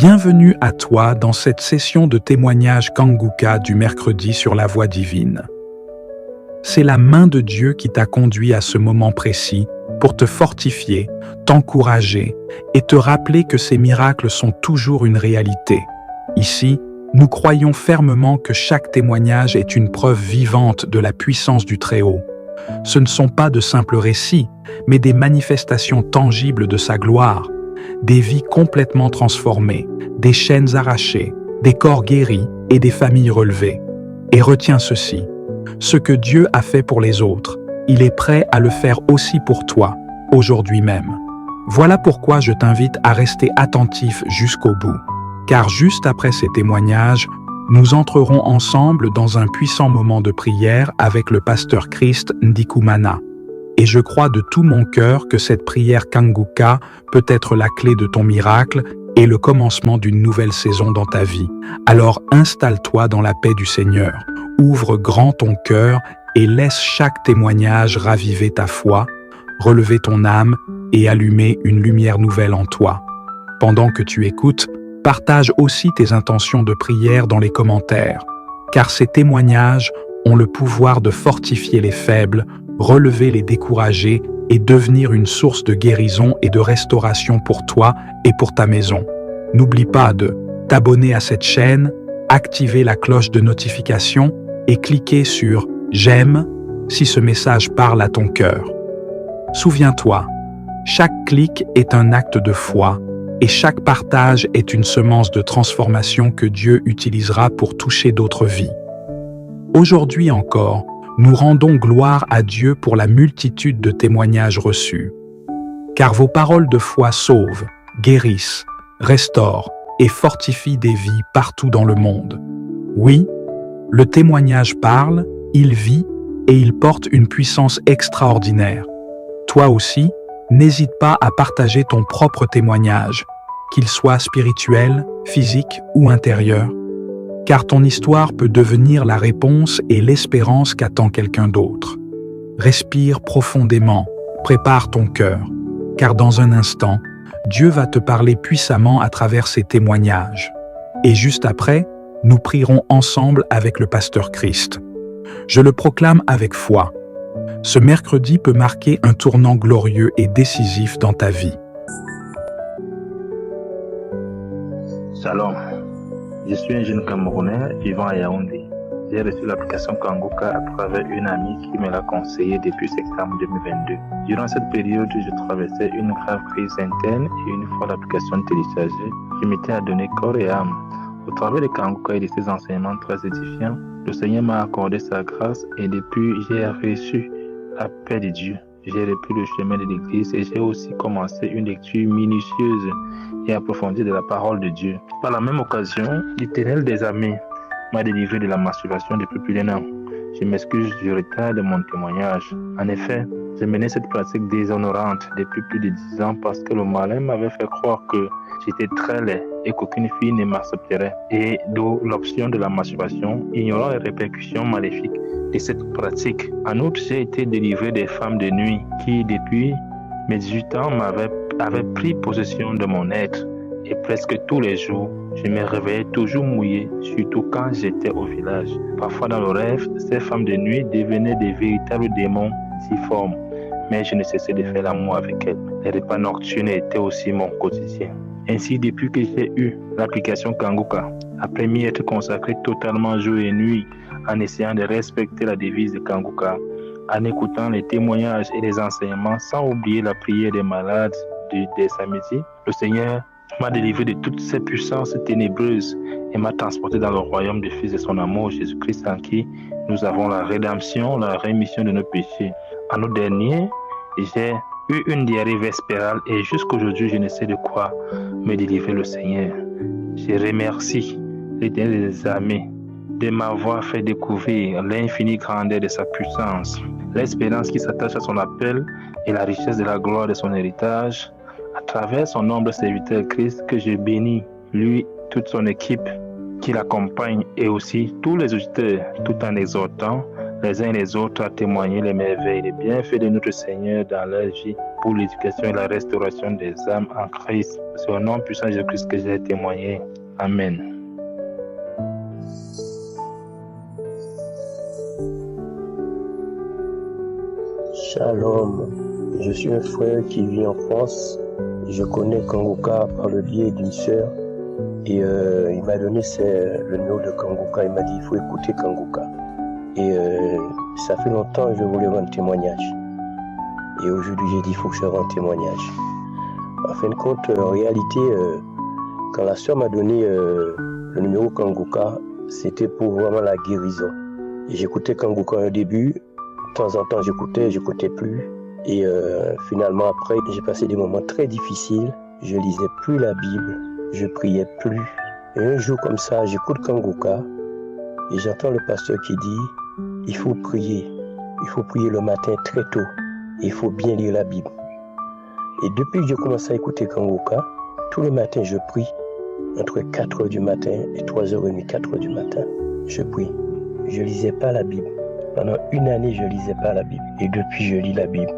Bienvenue à toi dans cette session de témoignage Kanguka du mercredi sur la voie divine. C'est la main de Dieu qui t'a conduit à ce moment précis pour te fortifier, t'encourager et te rappeler que ces miracles sont toujours une réalité. Ici, nous croyons fermement que chaque témoignage est une preuve vivante de la puissance du Très-Haut. Ce ne sont pas de simples récits, mais des manifestations tangibles de sa gloire, des vies complètement transformées, des chaînes arrachées, des corps guéris et des familles relevées. Et retiens ceci, ce que Dieu a fait pour les autres, il est prêt à le faire aussi pour toi, aujourd'hui même. Voilà pourquoi je t'invite à rester attentif jusqu'au bout, car juste après ces témoignages, nous entrerons ensemble dans un puissant moment de prière avec le pasteur Christ Ndikumana. Et je crois de tout mon cœur que cette prière Kanguka peut être la clé de ton miracle et le commencement d'une nouvelle saison dans ta vie. Alors installe-toi dans la paix du Seigneur, ouvre grand ton cœur et laisse chaque témoignage raviver ta foi, relever ton âme et allumer une lumière nouvelle en toi. Pendant que tu écoutes, partage aussi tes intentions de prière dans les commentaires, car ces témoignages ont le pouvoir de fortifier les faibles, relever les découragés et devenir une source de guérison et de restauration pour toi et pour ta maison. N'oublie pas de t'abonner à cette chaîne, activer la cloche de notification et cliquer sur « J'aime » si ce message parle à ton cœur. Souviens-toi, chaque clic est un acte de foi et chaque partage est une semence de transformation que Dieu utilisera pour toucher d'autres vies. Aujourd'hui encore, nous rendons gloire à Dieu pour la multitude de témoignages reçus. Car vos paroles de foi sauvent, guérissent, restaurent et fortifient des vies partout dans le monde. Oui, le témoignage parle, il vit et il porte une puissance extraordinaire. Toi aussi, n'hésite pas à partager ton propre témoignage, qu'il soit spirituel, physique ou intérieur. Car ton histoire peut devenir la réponse et l'espérance qu'attend quelqu'un d'autre. Respire profondément, prépare ton cœur, car dans un instant, Dieu va te parler puissamment à travers ces témoignages. Et juste après, nous prierons ensemble avec le pasteur Christ. Je le proclame avec foi. Ce mercredi peut marquer un tournant glorieux et décisif dans ta vie. Shalom. Je suis un jeune Camerounais vivant à Yaoundé. J'ai reçu l'application Kanguka à travers une amie qui me l'a conseillé depuis septembre 2022. Durant cette période, je traversais une grave crise interne et une fois l'application téléchargée, je m'étais adonné corps et âme. Au travers de Kanguka et de ses enseignements très édifiants, le Seigneur m'a accordé sa grâce et depuis, j'ai reçu la paix de Dieu. J'ai repris le chemin de l'Église et j'ai aussi commencé une lecture minutieuse et approfondie de la parole de Dieu. Par la même occasion, l'Éternel des armées m'a délivré de la masturbation depuis plus d'1 an. Je m'excuse du retard de mon témoignage. En effet, j'ai mené cette pratique déshonorante depuis plus de 10 ans parce que le malin m'avait fait croire que j'étais très laid et qu'aucune fille ne m'accepterait. Et d'où l'option de la masturbation, ignorant les répercussions maléfiques de cette pratique. En outre, j'ai été délivré des femmes de nuit qui, depuis mes 18 ans, avaient pris possession de mon être. Et presque tous les jours, je me réveillais toujours mouillé, surtout quand j'étais au village. Parfois dans le rêve, ces femmes de nuit devenaient des véritables démons difformes. Mais je ne cessais de faire l'amour avec elles. Les repas nocturnes étaient aussi mon quotidien. Ainsi, depuis que j'ai eu l'application Kanguka, après m'y être consacré totalement jour et nuit, en essayant de respecter la devise de Kanguka, en écoutant les témoignages et les enseignements sans oublier la prière des malades des samedis, le Seigneur m'a délivré de toutes ces puissances ténébreuses et m'a transporté dans le royaume du Fils de son amour, Jésus-Christ, en qui nous avons la rédemption, la rémission de nos péchés. En août dernier, j'ai eu une diarrhée vespérale et jusqu'aujourd'hui, je ne sais de quoi me délivrer le Seigneur. Je remercie l'Éternel des armées de m'avoir fait découvrir l'infinie grandeur de sa puissance, l'espérance qui s'attache à son appel et la richesse de la gloire de son héritage, à travers son humble serviteur Christ que je bénis, lui, toute son équipe qui l'accompagne et aussi tous les auditeurs, tout en exhortant les uns et les autres à témoigner les merveilles et les bienfaits de notre Seigneur dans leur vie. pour l'éducation et la restauration des âmes en Christ. C'est au nom puissant de Jésus-Christ que j'ai témoigné. Amen. Shalom, je suis un frère qui vit en France. Je connais Kanguka par le biais d'une sœur et il m'a donné le numéro de Kanguka. Il m'a dit il faut écouter Kanguka. Et ça fait longtemps que je voulais rendre témoignage. Et aujourd'hui j'ai dit il faut que je rende témoignage. En fin de compte, en réalité, quand la sœur m'a donné le numéro Kanguka, c'était pour vraiment la guérison. Et j'écoutais Kanguka au début. De temps en temps, j'écoutais plus. Et finalement, après, j'ai passé des moments très difficiles. Je lisais plus la Bible, je priais plus. Et un jour comme ça, j'écoute Kanguka et j'entends le pasteur qui dit « Il faut prier. Il faut prier le matin très tôt. Et il faut bien lire la Bible. » Et depuis que j'ai commencé à écouter Kanguka, tous les matins, je prie. Entre 4h du matin et 3h30, 4h du matin, je prie. Je lisais pas la Bible. Pendant une année, je lisais pas la Bible. Et depuis, je lis la Bible.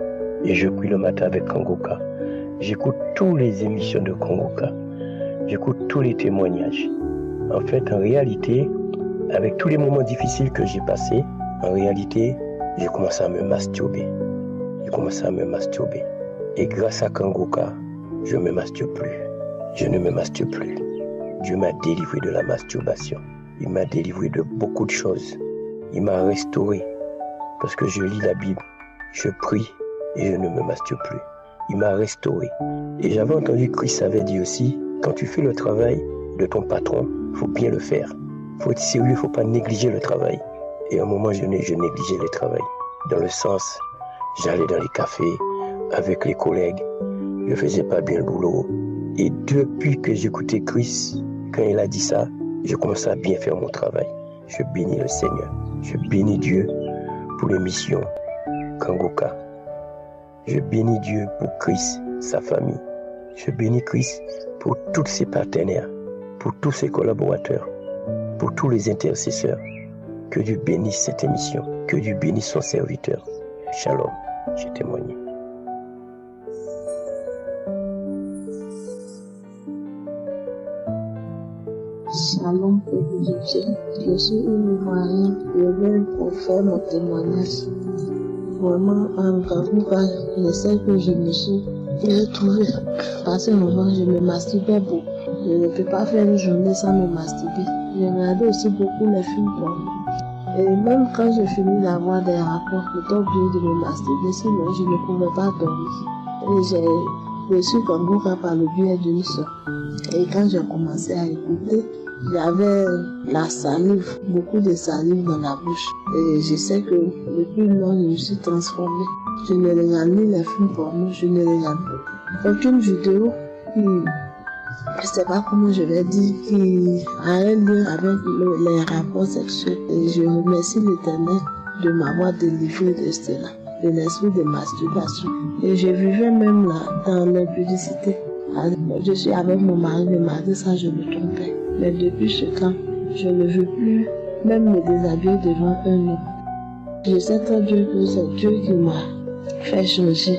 Et je prie le matin avec Kanguka. J'écoute toutes les émissions de Kanguka. J'écoute tous les témoignages. En fait, en réalité, avec tous les moments difficiles que j'ai passés, en réalité, j'ai commencé à me masturber. Et grâce à Kanguka, je ne me masturbe plus. Dieu m'a délivré de la masturbation. Il m'a délivré de beaucoup de choses. Il m'a restauré parce que je lis la Bible, je prie et je ne me masturbe plus. Il m'a restauré. Et j'avais entendu Christ avait dit aussi, quand tu fais le travail de ton patron, il faut bien le faire. Il faut être sérieux, il ne faut pas négliger le travail. Et à un moment, je négligeais le travail. Dans le sens, j'allais dans les cafés avec les collègues, je ne faisais pas bien le boulot. Et depuis que j'écoutais Christ, quand il a dit ça, j'ai commencé à bien faire mon travail. Je bénis le Seigneur. Je bénis Dieu pour les missions Kanguka. Je bénis Dieu pour Christ, sa famille. Je bénis Christ pour tous ses partenaires, pour tous ses collaborateurs, pour tous les intercesseurs. Que Dieu bénisse cette émission. Que Dieu bénisse son serviteur. Shalom. J'ai témoigné. Shalom, peuple de Dieu. Je suis une Ivoirienne. Je viens pour faire mon témoignage. Vraiment, en Kanguka, je sais que je me suis retrouvée. Parce qu'en avant, je me masturbais beaucoup. Je ne peux pas faire une journée sans me masturber. Je regardais aussi beaucoup les films porno. Et même quand je finis d'avoir des rapports, j'étais obligée de me masturber, sinon je ne pouvais pas dormir. Et j'ai reçu Kanguka par le biais d'une soeur. Et quand j'ai commencé à écouter, j'avais la salive, beaucoup de salive dans la bouche. Et je sais que depuis lors, je me suis transformée. Je ne regarde ni les films porno, je ne regarde aucune vidéo qui, je ne sais pas comment je vais dire, qui a un lien avec les rapports sexuels. Et je remercie l'Éternel de m'avoir délivré de cela, de l'esprit de masturbation. Et je vivais même là, dans l'impudicité. Je suis avec mon mari, mais malgré ça, je me trompais. Mais depuis ce temps, je ne veux plus même me déshabiller devant un homme. Je sais très bien que c'est Dieu qui m'a fait changer.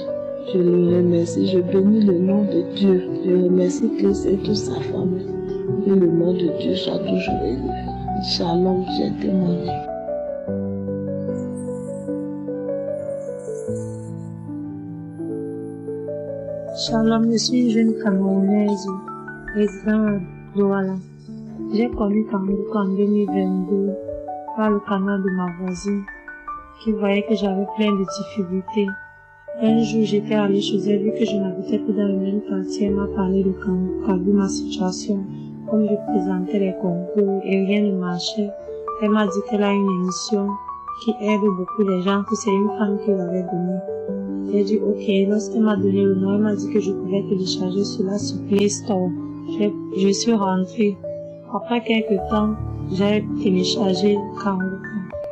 Je le remercie, je bénis le nom de Dieu. Je remercie Christ et toute sa famille. Que le nom de Dieu soit toujours élevé. Shalom, j'ai témoigné. Shalom, je suis une jeune Camerounaise, résidant à Douala. J'ai connu Kanguka en 2022 par le canal de ma voisine qui voyait que j'avais plein de difficultés. Un jour, j'étais allée chez elle, vu que je n'habitais plus dans le même quartier, elle m'a parlé de Kanguka, vu ma situation, comme je présentais les concours et rien ne marchait. Elle m'a dit qu'elle a une émission qui aide beaucoup les gens, que c'est une femme qui l'avait donnée. J'ai dit ok, lorsqu'elle m'a donné le nom, elle m'a dit que je pouvais télécharger cela sur Play Store. Je suis rentrée. Après quelques temps, j'ai téléchargé Kanguka.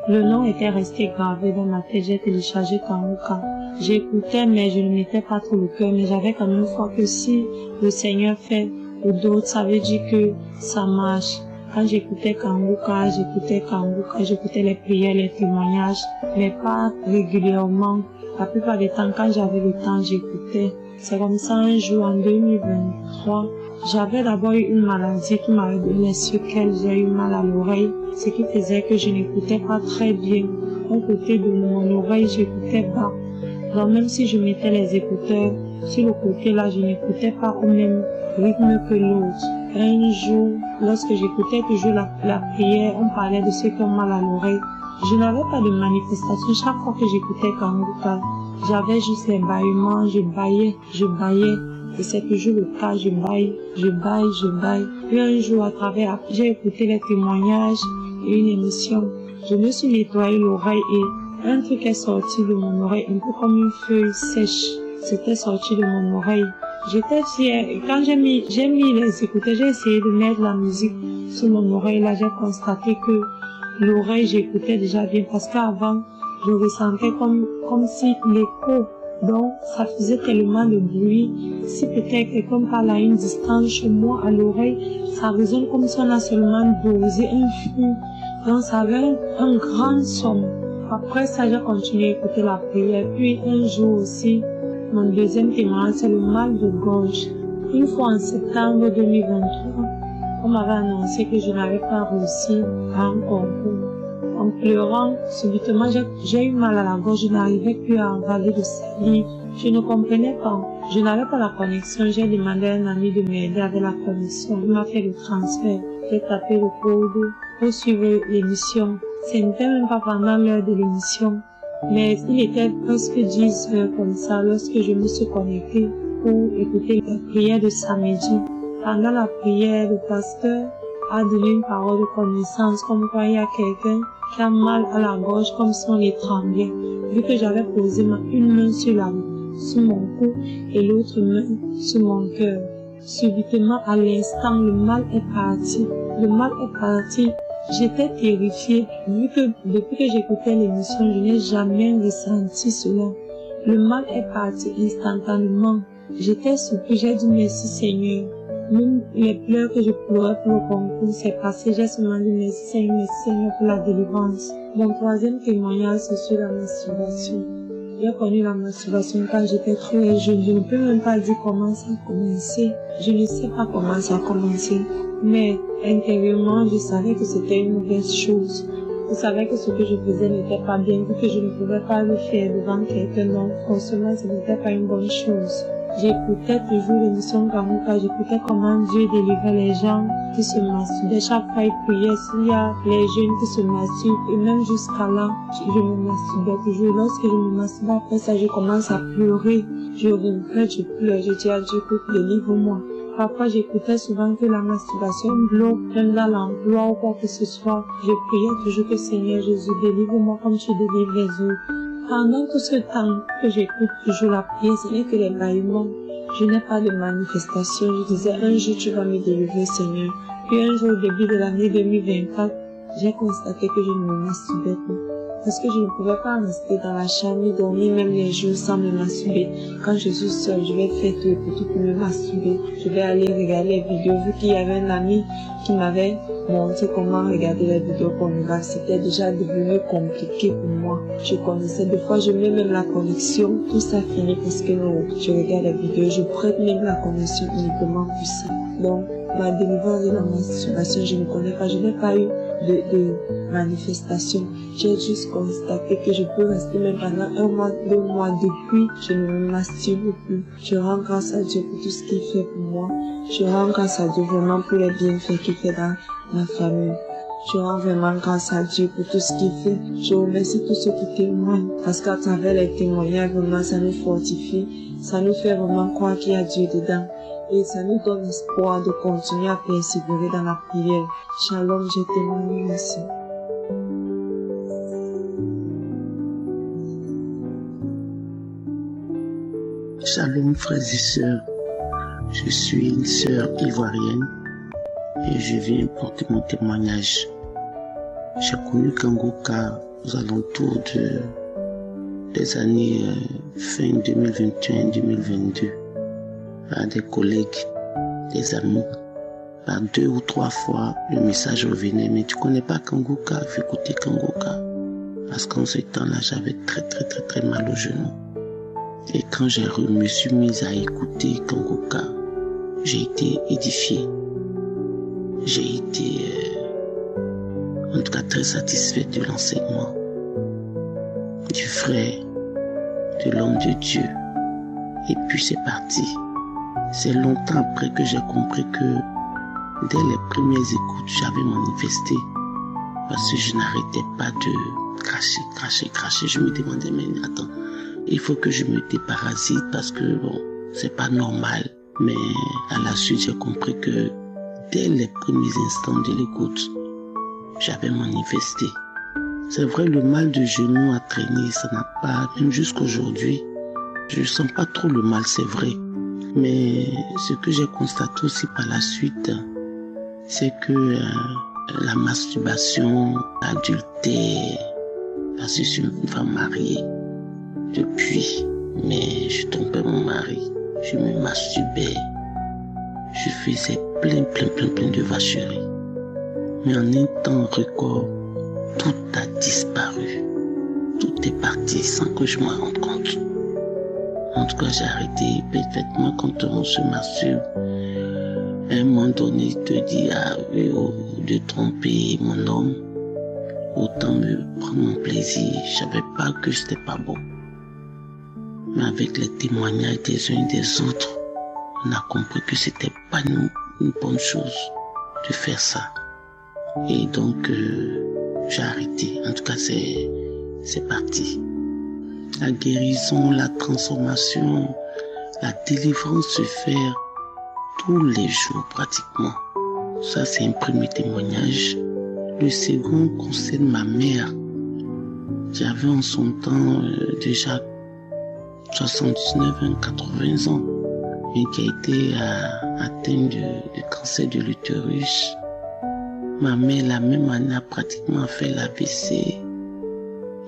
Le nom était resté gravé dans ma tête, j'ai téléchargé Kanguka. J'écoutais, mais je ne mettais pas trop le cœur, mais j'avais quand même foi que si le Seigneur fait ou d'autres, ça veut dire que ça marche. Quand j'écoutais Kanguka, j'écoutais les prières, les témoignages, mais pas régulièrement. La plupart du temps, quand j'avais le temps, j'écoutais. j'écoutais. C'est comme ça un jour en 2023, j'avais d'abord eu une maladie qui m'avait donné sur laquelle j'ai eu mal à l'oreille, ce qui faisait que je n'écoutais pas très bien. Un côté de mon oreille, j'écoutais pas. Donc même si je mettais les écouteurs, sur le côté là, je n'écoutais pas au même rythme que l'autre. Un jour, lorsque j'écoutais toujours la prière, on parlait de ceux qui ont mal à l'oreille. Je n'avais pas de manifestation chaque fois que j'écoutais Kanguka. J'avais juste les bâillements, je baillais. Et c'est toujours le cas, je baille. Puis un jour, j'ai écouté les témoignages et une émission. Je me suis nettoyé l'oreille et un truc est sorti de mon oreille, un peu comme une feuille sèche. C'était sorti de mon oreille. J'étais fière. Et quand j'ai mis les écouteurs, j'ai essayé de mettre la musique sur mon oreille. Là, j'ai constaté que l'oreille, j'écoutais déjà bien parce qu'avant, je ressentais comme si l'écho, donc ça faisait tellement de bruit. Si peut-être quelqu'un parle à une distance chez moi à l'oreille, ça résonne comme si on a seulement dosé un flux. Donc ça avait un grand son. Après ça, j'ai continué à écouter la prière. Puis un jour aussi, mon deuxième témoignage, c'est le mal de gorge. Une fois en septembre 2023, on m'avait annoncé que je n'avais pas réussi à un concours. En pleurant, subitement, j'ai eu mal à la gorge, je n'arrivais plus à avaler de salive. Je ne comprenais pas. Je n'avais pas la connexion. J'ai demandé à un ami de m'aider avec la connexion. Il m'a fait le transfert. J'ai tapé le code pour suivre l'émission. Ce n'était même pas pendant l'heure de l'émission, mais il était presque 10 heures comme ça lorsque je me suis connectée pour écouter la prière de samedi. Pendant la prière, le pasteur a donné une parole de connaissance comme quoi il y a quelqu'un qui a mal à la gorge comme si on l'étranglait. Vu que j'avais posé une main sur mon cou et l'autre main sur mon cœur. Subitement, à l'instant, le mal est parti. J'étais terrifiée, vu que depuis que j'écoutais l'émission, je n'ai jamais ressenti cela. Le mal est parti instantanément. J'étais surprise, j'ai dit merci Seigneur. Même les pleurs que je pleurais pour le concours, c'est passé, j'ai seulement dit merci Seigneur pour la délivrance. Mon troisième témoignage, c'est sur la masturbation. J'ai connu la masturbation quand j'étais très jeune. Je ne peux même pas dire comment ça a commencé. Je ne sais pas comment ça a commencé. Mais intérieurement, je savais que c'était une mauvaise chose. Je savais que ce que je faisais n'était pas bien, vu que je ne pouvais pas le faire devant quelqu'un. Donc, forcément, ce n'était pas une bonne chose. J'écoutais toujours l'émission Kanguka, j'écoutais comment Dieu délivrait les gens qui se masturbaient. Chaque fois, il priait s'il y a les jeunes qui se masturbent. Et même jusqu'à là, je me masturbais toujours. Lorsque je me masturbais, après ça, je commence à pleurer. Je regrette, je pleure, je dis à Dieu, écoute, délivre-moi. Parfois, j'écoutais souvent que la masturbation bloque, même dans l'emploi ou quoi que ce soit. Je priais toujours que Seigneur Jésus, délivre-moi comme tu délivres les autres. Pendant tout ce temps que j'écoute toujours la prière, ce n'est que les bâillements. Je n'ai pas de manifestation. Je disais, un jour tu vas me délivrer, Seigneur. Puis un jour, au début de l'année 2024, j'ai constaté que je ne me masturbais plus. Parce que je ne pouvais pas rester dans la chambre, dormir même les jours sans me masturber. Quand je suis seule, je vais faire tout pour tout pour me masturber. Je vais aller regarder les vidéos, vu qu'il y avait un ami qui m'avait montré comment regarder les vidéos pornographiques. C'était déjà devenu compliqué pour moi. Je connaissais, des fois je mets même la connexion, tout ça finit parce que je regarde les vidéos, je prête même la connexion uniquement pour ça. Donc, ma délivrance de la masturbation, je ne connais pas, je n'ai pas eu de manifestation. J'ai juste constaté que je peux rester même pendant 1 mois, 2 mois depuis, je ne me masturbe plus. Je rends grâce à Dieu pour tout ce qu'il fait pour moi. Je rends grâce à Dieu vraiment pour les bienfaits qu'il fait dans ma famille. Je rends vraiment grâce à Dieu pour tout ce qu'il fait. Je remercie tous ceux qui témoignent parce qu'à travers les témoignages, vraiment, ça nous fortifie. Ça nous fait vraiment croire qu'il y a Dieu dedans. Et ça nous donne espoir de continuer à persévérer dans la prière. Shalom, je témoigne, merci. Shalom, frères et sœurs. Je suis une sœur ivoirienne et je viens porter mon témoignage. J'ai connu Kanguka aux alentours des années fin 2021-2022. Par des collègues, des amis. Par 2 ou 3 fois, le message revenait, mais tu connais pas Kanguka, il faut écouter Kanguka. Parce qu'en ce temps-là, j'avais très mal au genou. Et quand me suis mise à écouter Kangoka, j'ai été édifiée. J'ai été, en tout cas, très satisfaite de l'enseignement du frère, de l'homme de Dieu. Et puis c'est parti. C'est longtemps après que j'ai compris que dès les premières écoutes, j'avais manifesté. Parce que je n'arrêtais pas de cracher. Je me demandais, mais attends, il faut que je me déparasite parce que bon, c'est pas normal. Mais à la suite, j'ai compris que dès les premiers instants de l'écoute, j'avais manifesté. C'est vrai, le mal de genou a traîné, ça n'a pas, même jusqu'aujourd'hui, je ne sens pas trop le mal, c'est vrai. Mais ce que j'ai constaté aussi par la suite, c'est que la masturbation, l'adultère, parce que je suis une femme mariée depuis, mais je trompais mon mari, je me masturbais, je faisais plein de vacheries. Mais en un temps record, tout a disparu. Tout est parti sans que je m'en rende compte. En tout cas, j'ai arrêté parfaitement quand on se masturbe. À un moment donné, il te dit, de tromper mon homme, autant me prendre mon plaisir. Je savais pas que c'était pas bon. Mais avec les témoignages des uns et des autres, on a compris que c'était pas une bonne chose de faire ça. Et donc, j'ai arrêté. En tout cas, c'est parti. La guérison, la transformation, la délivrance se fait tous les jours pratiquement. Ça, c'est un premier témoignage. Le second concerne ma mère. J'avais en son temps déjà 79 ans, 80 ans, mais qui a été atteinte de cancer de l'utérus. Ma mère, la même année, a pratiquement fait l'AVC.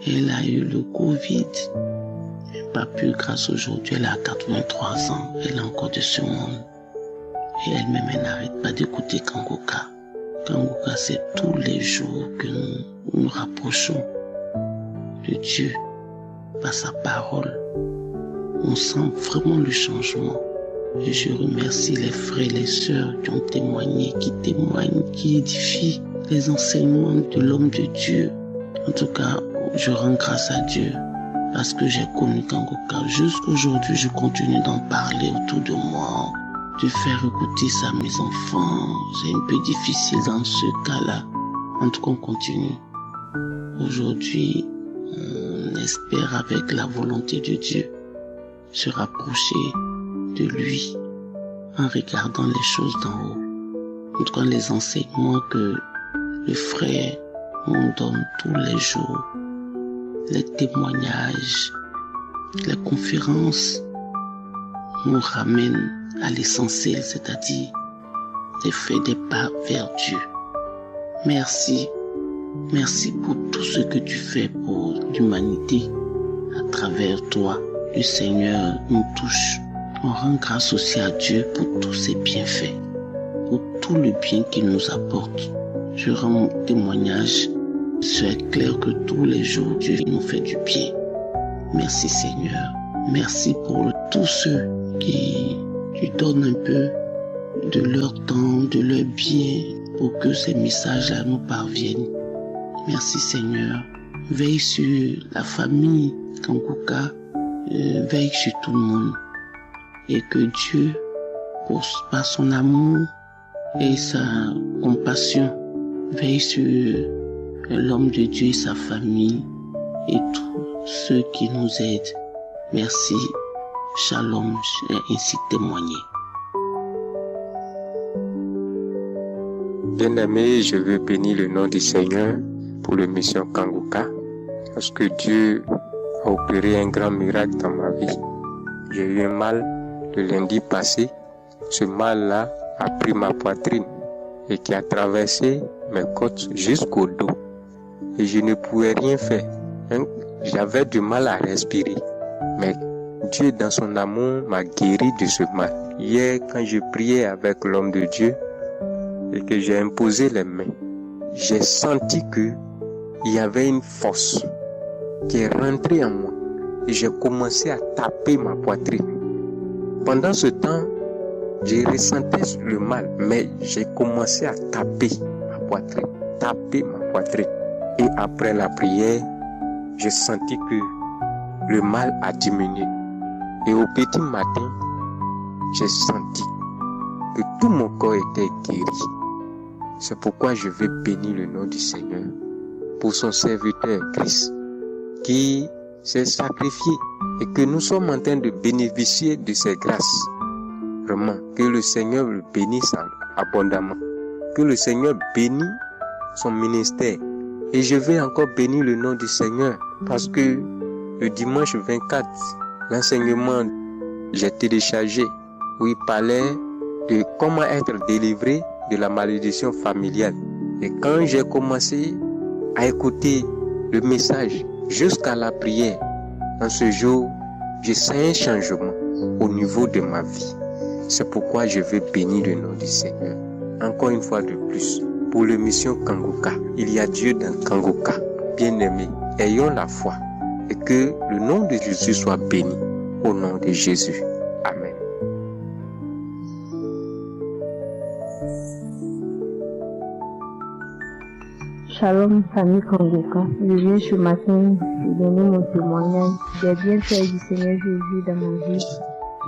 Elle a eu le Covid. Elle n'a pas pu, grâce aujourd'hui, elle a 83 ans. Elle est encore de ce monde. Et elle-même, elle n'arrête pas d'écouter Kangoka. Kangoka, c'est tous les jours que nous nous rapprochons de Dieu par sa parole. On sent vraiment le changement. Et je remercie les frères et les sœurs qui ont témoigné, qui témoignent, qui édifient les enseignements de l'homme de Dieu. En tout cas, je rends grâce à Dieu parce que j'ai connu Kangoka. Jusqu'aujourd'hui, je continue d'en parler autour de moi, de faire écouter ça à mes enfants. C'est un peu difficile dans ce cas-là. En tout cas, on continue. Aujourd'hui, on espère avec la volonté de Dieu se rapprocher de lui en regardant les choses d'en haut. En tout cas, les enseignements que le frère nous donne tous les jours, les témoignages, les conférences nous ramènent à l'essentiel, c'est-à-dire les faits des pas vers Dieu. Merci. Merci pour tout ce que tu fais pour l'humanité. À travers toi, le Seigneur nous touche. On rend grâce aussi à Dieu pour tous ses bienfaits, pour tout le bien qu'il nous apporte. Je rends mon témoignage. C'est clair que tous les jours, Dieu nous fait du bien. Merci Seigneur. Merci pour tous ceux qui donnent un peu de leur temps, de leur bien, pour que ces messages-là nous parviennent. Merci Seigneur. Veille sur la famille Kangoka, veille sur tout le monde. Et que Dieu, par son amour et sa compassion, veille sur l'homme de Dieu et sa famille et tous ceux qui nous aident. Merci. Shalom, j'ai ainsi témoigné. Bien-aimé, je veux bénir le nom du Seigneur pour le mission Kangoka, parce que Dieu a opéré un grand miracle dans ma vie. J'ai eu un mal le lundi passé. Ce mal-là a pris ma poitrine et qui a traversé mes côtes jusqu'au dos. Et je ne pouvais rien faire. J'avais du mal à respirer. Mais Dieu, dans son amour, m'a guéri de ce mal. Hier, quand je priais avec l'homme de Dieu et que j'ai imposé les mains, j'ai senti qu'il y avait une force qui est rentrée en moi. et j'ai commencé à taper ma poitrine. Pendant ce temps, j'ai ressenti le mal, mais j'ai commencé à taper ma poitrine. Et après la prière, j'ai senti que le mal a diminué. Et au petit matin, j'ai senti que tout mon corps était guéri. C'est pourquoi je vais bénir le nom du Seigneur pour son serviteur Christ qui s'est sacrifié et que nous sommes en train de bénéficier de ses grâces. Vraiment, que le Seigneur le bénisse abondamment. Que le Seigneur bénisse son ministère. Et je vais encore bénir le nom du Seigneur parce que le dimanche 24, l'enseignement j'ai téléchargé où il parlait de comment être délivré de la malédiction familiale. Et quand j'ai commencé à écouter le message jusqu'à la prière, en ce jour, je sens un changement au niveau de ma vie. C'est pourquoi je veux bénir le nom du Seigneur. Encore une fois de plus, pour le mission Kanguka, il y a Dieu dans Kanguka. Bien-aimés, ayons la foi et que le nom de Jésus soit béni au nom de Jésus. Amen. Shalom, famille Kanguka. Je viens ce matin donner mon témoignage des bienfaits du Seigneur Jésus dans ma vie.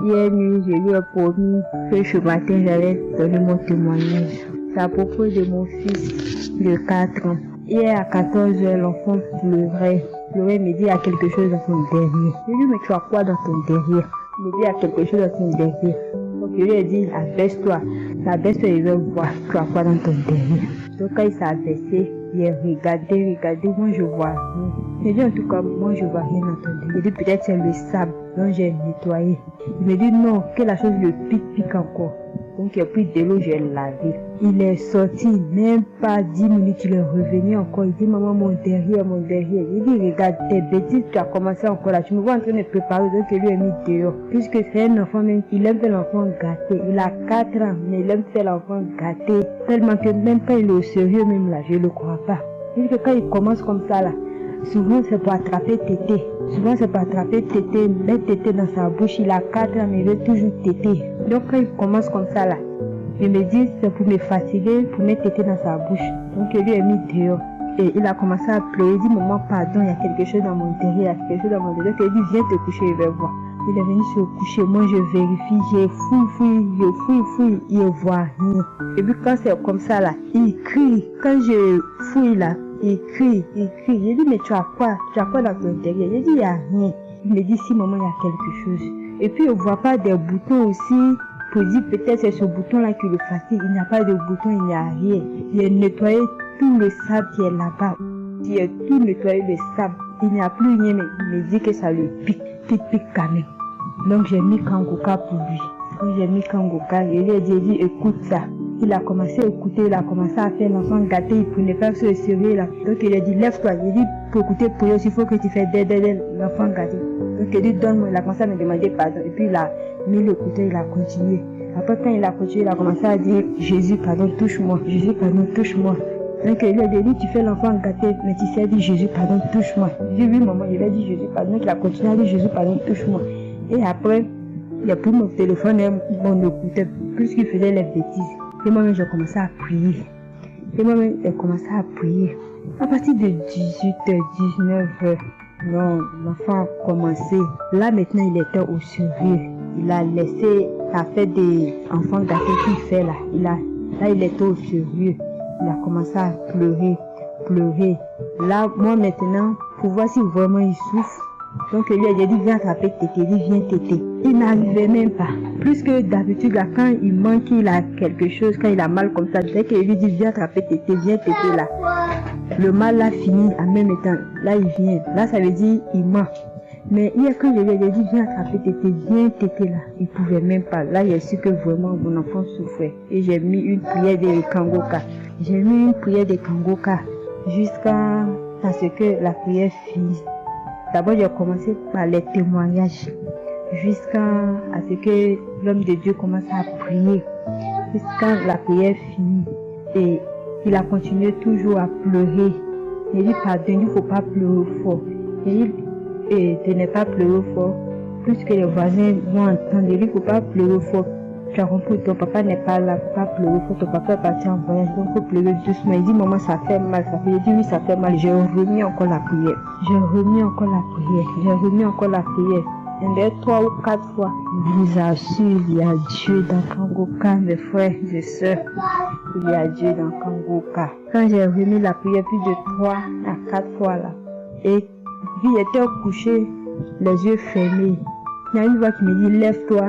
Hier nuit, je lui ai promis que ce matin, j'allais donner mon témoignage. C'est à propos de mon fils de 4 ans. Hier à 14h, l'enfant pleurait. Il me dit, il y a quelque chose dans ton derrière. Je lui ai dit, mais tu as quoi dans ton derrière? Il me dit, il y a quelque chose dans ton derrière. Donc je lui ai dit, abaisse-toi. Abaisse-toi, je vais voir, tu as quoi dans ton derrière. Donc quand il s'est abaissé, il a regardé, moi je vois rien. J'ai dit en tout cas, moi je vois rien dans ton derrière. Il dit peut-être c'est le sable, donc j'ai nettoyé. Il me dit non, que la chose le pique encore. Donc il a pris de l'eau, j'ai lavé. Il est sorti, même pas 10 minutes, il est revenu encore. Il dit maman, mon derrière. Il dit regarde tes bêtises, tu as commencé encore là. Tu me vois en train de préparer, donc il lui a mis dehors. Puisque c'est un enfant même, il aime faire l'enfant gâté. Il a 4 ans, mais il aime faire l'enfant gâté. Tellement que même quand il est au sérieux même là, je le crois pas. Il dit que quand il commence comme ça là, souvent c'est pour attraper tété. Mettre tété dans sa bouche. Il a 4 ans, mais il veut toujours tété. Donc quand il commence comme ça là, je me dis c'est pour me fatiguer, pour mettre tété dans sa bouche. Donc il lui a mis dehors. Et il a commencé à pleurer. Il dit maman pardon, il y a quelque chose dans mon derrière, Donc il dit viens te coucher, je vais voir. Il est venu se coucher, moi je vérifie, je fouille, il ne voit rien. Et puis quand c'est comme ça là, il crie. Quand je fouille là, il crie. J'ai dit mais tu as quoi dans ton derrière? J'ai dit il n'y a rien. Il me dit si maman il y a quelque chose. Et puis on ne voit pas des boutons aussi. Pour dire peut-être c'est ce bouton là qui le fatigue. Il n'y a pas de bouton, il n'y a rien. Il a nettoyé tout le sable qui est là-bas. Il a tout nettoyé le sable. Il n'y a plus rien, mais il me dit que ça le pique quand même. Donc j'ai mis Kanguka pour lui. Quand j'ai mis Kanguka, je lui ai dit écoute ça. Il a commencé à écouter, il a commencé à faire l'enfant gâté, il prenait pas se sérieux là. Donc il a dit lève-toi. Il dit pour écouter pour il faut que tu fasses l'enfant gâté. Donc il dit donne-moi, il a commencé à me demander pardon. Et puis il a mis le couteau, il a continué. Après quand il a continué, il a commencé à dire Jésus pardon, touche-moi. Donc il a dit tu fais l'enfant gâté, mais tu sais dire Jésus pardon, touche-moi. J'ai vu maman, il a dit Jésus pardon, donc il a continué à dire Jésus pardon, touche-moi. Et après, il a pris mon téléphone et mon écoutait, plus qu'il faisait les bêtises. Et moi-même, j'ai commencé à prier. À partir de 18h, 19h, non, l'enfant a commencé. Là, maintenant, il était au sérieux. Il a laissé la fête des enfants gâtés qu'il fait là. Là, il était au sérieux. Il a commencé à pleurer. Là, moi, maintenant, pour voir si vraiment il souffre. Donc, il lui a dit, viens attraper tété, viens tété. Il n'arrivait même pas. Plus que d'habitude, là, quand il manque, il a quelque chose, quand il a mal comme ça, dès qu'il lui dit, viens attraper tété, viens tété là. Le mal là fini en même temps. Là, il vient. Là, ça veut dire, il ment. Mais hier, quand je lui ai dit, viens attraper tété, viens tété là, il ne pouvait même pas. Là, j'ai su que vraiment mon enfant souffrait. Et j'ai mis une prière de Kanguka. Jusqu'à ce que la prière finisse. D'abord, j'ai commencé par les témoignages, jusqu'à ce que l'homme de Dieu commence à prier, jusqu'à la prière finie. Et il a continué toujours à pleurer. Il dit, pardon, il ne faut pas pleurer fort. Et et de ne pas pleurer fort. Plus que les voisins vont entendre, il ne faut pas pleurer fort. Tu as compris, ton papa n'est pas là, il ne faut pas pleurer fort, ton papa est parti en voyage, donc il faut pleurer doucement. Il dit, maman, ça fait mal, ça fait. Il dit, oui, ça fait mal. J'ai remis encore la prière. Et 3 ou 4 fois, je vous assure, il y a Dieu dans Kangoka, mes frères et sœurs. Il y a Dieu dans Kangoka. Quand j'ai remis la prière plus de 3 à 4 fois là, et puis il était couché, les yeux fermés. Il y a une voix qui me dit, lève-toi